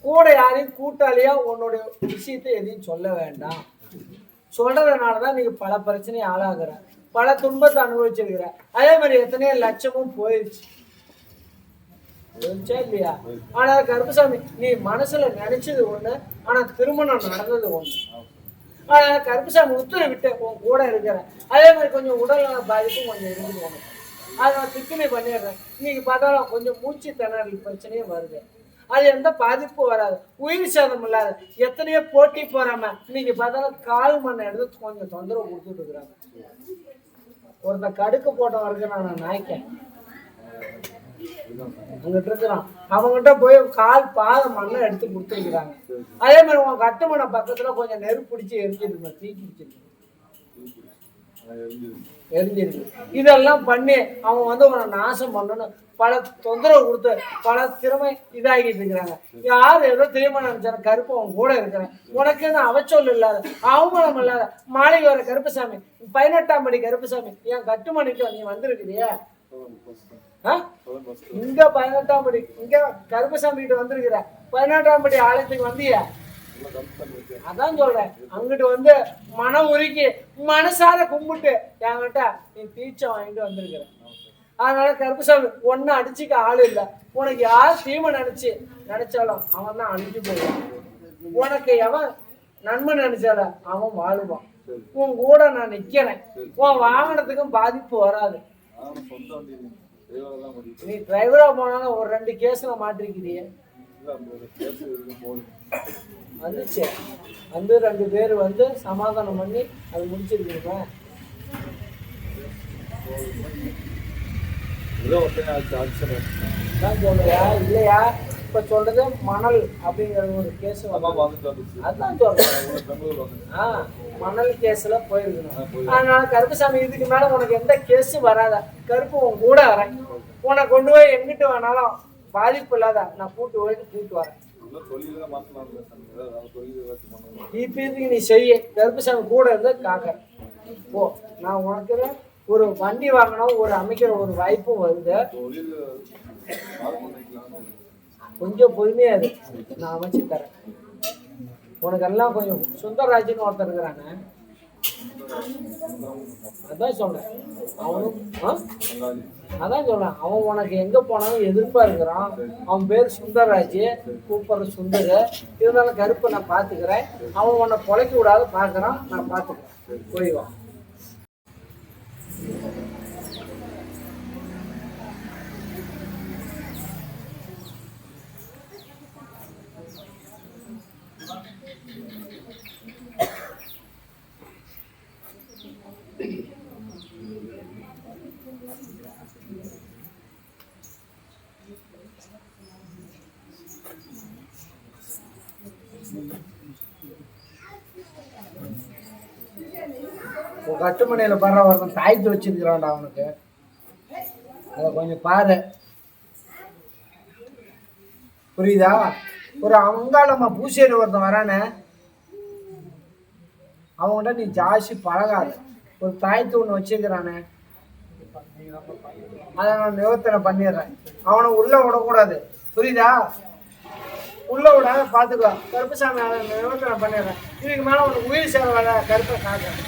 கூட யாரையும் கூட்டாளியா உன்னுடைய விஷயத்தை எதையும் சொல்ல வேண்டாம். சொல்றதுனாலதான் நீங்க பல பிரச்சனையை ஆளாகிற, பல துன்பத்தை அனுபவிச்சிருக்கிற. அதே மாதிரி எத்தனையோ லட்சமும் போயிடுச்சு இல்லையா? ஆனா கருப்பசாமி நீ மனசுல நினைச்சது ஒண்ணு, ஆனா திருமணம் நடந்தது ஒண்ணு. ஆனா கருப்பசாமி உத்தரவிட்டு உன் கூட இருக்கிற. அதே மாதிரி கொஞ்சம் உடல்நல பாதிப்பும் கொஞ்சம் இருக்குது ஒண்ணு, அதை நான் திக்கனை பண்ணிடுறேன். இன்னைக்கு பார்த்தாலும் கொஞ்சம் மூச்சு திணறல் பிரச்சனையே வருது. அது எந்த பாதிப்பும் வராது, உயிர் சேதம் இல்லாத. எத்தனையோ போட்டி போறாம இன்னைக்கு பார்த்தாலும் கால் மண்ணை எடுத்து கொஞ்சம் தொந்தரவு கொடுத்துட்டு இருக்கிறாங்க. ஒருத்த கடுக்கு போட்டவன் இருக்கிறான், நான் நாய்க்கேன் அங்கிட்ட இருக்கிறான், அவங்ககிட்ட போய் கால் பாதம் மண்ணை எடுத்து கொடுத்துருக்குறாங்க. அதே மாதிரி உன் கட்டுமனை பக்கத்துல கொஞ்சம் நெருப்பு பிடிச்சி எரிஞ்சிருக்கு, தீ பிடிச்சிருக்கு, எரிஞ்சிருக்கு. இதெல்லாம் பண்ணி அவன் வந்து உன்னை நாசம் பண்ணணும் பல தொந்தரவு கொடுத்து பல திறமை இதாகிட்டு இருக்கிறாங்க. யார் ஏதோ தெரியுமா நினைச்சாரு, கருப்பு அவன் கூட இருக்கிறேன், உனக்கு என்ன அவச்சொல் இல்லாத அவமானம் இல்லாத மாளிகை வர கருப்புசாமி, 18ஆம் படி கருப்புசாமி, என் கட்டுமணிக்கு நீ வந்திருக்கிறியா? இங்க 18ஆம் படி இங்க கருப்பசாமி கிட்ட வந்திருக்கிற, 18ஆம் படி ஆலயத்துக்கு வந்தியா? அதான் சொல்றேன், அங்கிட்டு வந்து மனம் உருக்கி மனசார கும்பிட்டு என்கிட்ட நீ தீட்சம் வாங்கிட்டு வந்திருக்கிற. அதனால கருப்பசாமி ஒன்னும் அடிச்சுக்க ஆள் இல்லை. உனக்கு யார் தீமை நினைச்சாலும் அவன் தான் அழிஞ்சு போவான். உனக்கு எவன் நன்மை நினைச்சால அவன் வாழுவான். உன் கூட நான் நிக்கிறேன், உன் வாகனத்துக்கும் பாதிப்பு வராது. நீ டிரைவரா போனாலும் ஒரு 2 கேஸ்ல மாட்டிருக்கிறிய வந்துச்சு, வந்து 2 பேர் வந்து சமாதானம் பண்ணி அது முடிச்சிருக்கீங்க. சொல்றியா இல்லையா? இப்ப சொல்றது மணல் அப்படிங்கறது ஒரு கேஸ், அதான் சொல்றேன். மணல் கேஸ்ல போயிருக்கணும். அதனால கருப்புசாமி இதுக்கு மேல உனக்கு எந்த கேஸ் வராத, கருப்பு உன் கூட வரேன், உன்னை கொண்டு போய் எங்கிட்டு வேணாலும் பாதிப்பு இல்லாத நான் கூட்டு வரேன். இப்ப நீ செய்ய கருப்புசாமி கூட இருந்து காக்க போ. நான் உனக்கு ஒரு வண்டி வாங்கணும், ஒரு அமைக்கிற ஒரு வாய்ப்பும் வருது. கொஞ்சம் பொறுமையா இருக்கு, நான் அமைச்சு தரேன். உனக்கு எல்லாம் கொஞ்சம் சுந்தரராஜன்னு ஒருத்தர் இருக்கிறாங்க, அதான் சொல்றேன். அவனும் அதான் சொல்றேன், அவன் உனக்கு எங்க போனாலும் எதிர்ப்பா இருக்கிறான். அவன் பேர் சுந்தரராஜ், கூப்பிடுற சுந்தர். இருந்தாலும் கருப்பை நான் பாத்துக்கிறேன், அவன் உன்னை பொழைக்க விடாத பாக்குறான், நான் பாத்துக்கிறேன். போய்வா. கட்டுமனையில பாரு, ஒருத்தன் தாய்த்து வச்சிருக்கிறான்டா அவனுக்கு, அதை கொஞ்சம் பாரு, புரியுதா? ஒரு அங்காளம்மா பூசேரி ஒருத்தன் வரானே, அவங்ககிட்ட நீ ஜாஸ்தி பழகாது. ஒரு தாய்த்து ஒண்ணு வச்சிருக்கிறானே, அதை நான் நிவர்த்தனை பண்ணிடுறேன். அவனை உள்ள விடக்கூடாது, புரியுதா? உள்ள விடாத பாத்துக்கலாம். கருப்புசாமி அதை நிவர்த்தனை பண்ணிடுறேன். இதுக்கு மேல உனக்கு உயிர் சேர வேலை கருப்பை காக்க.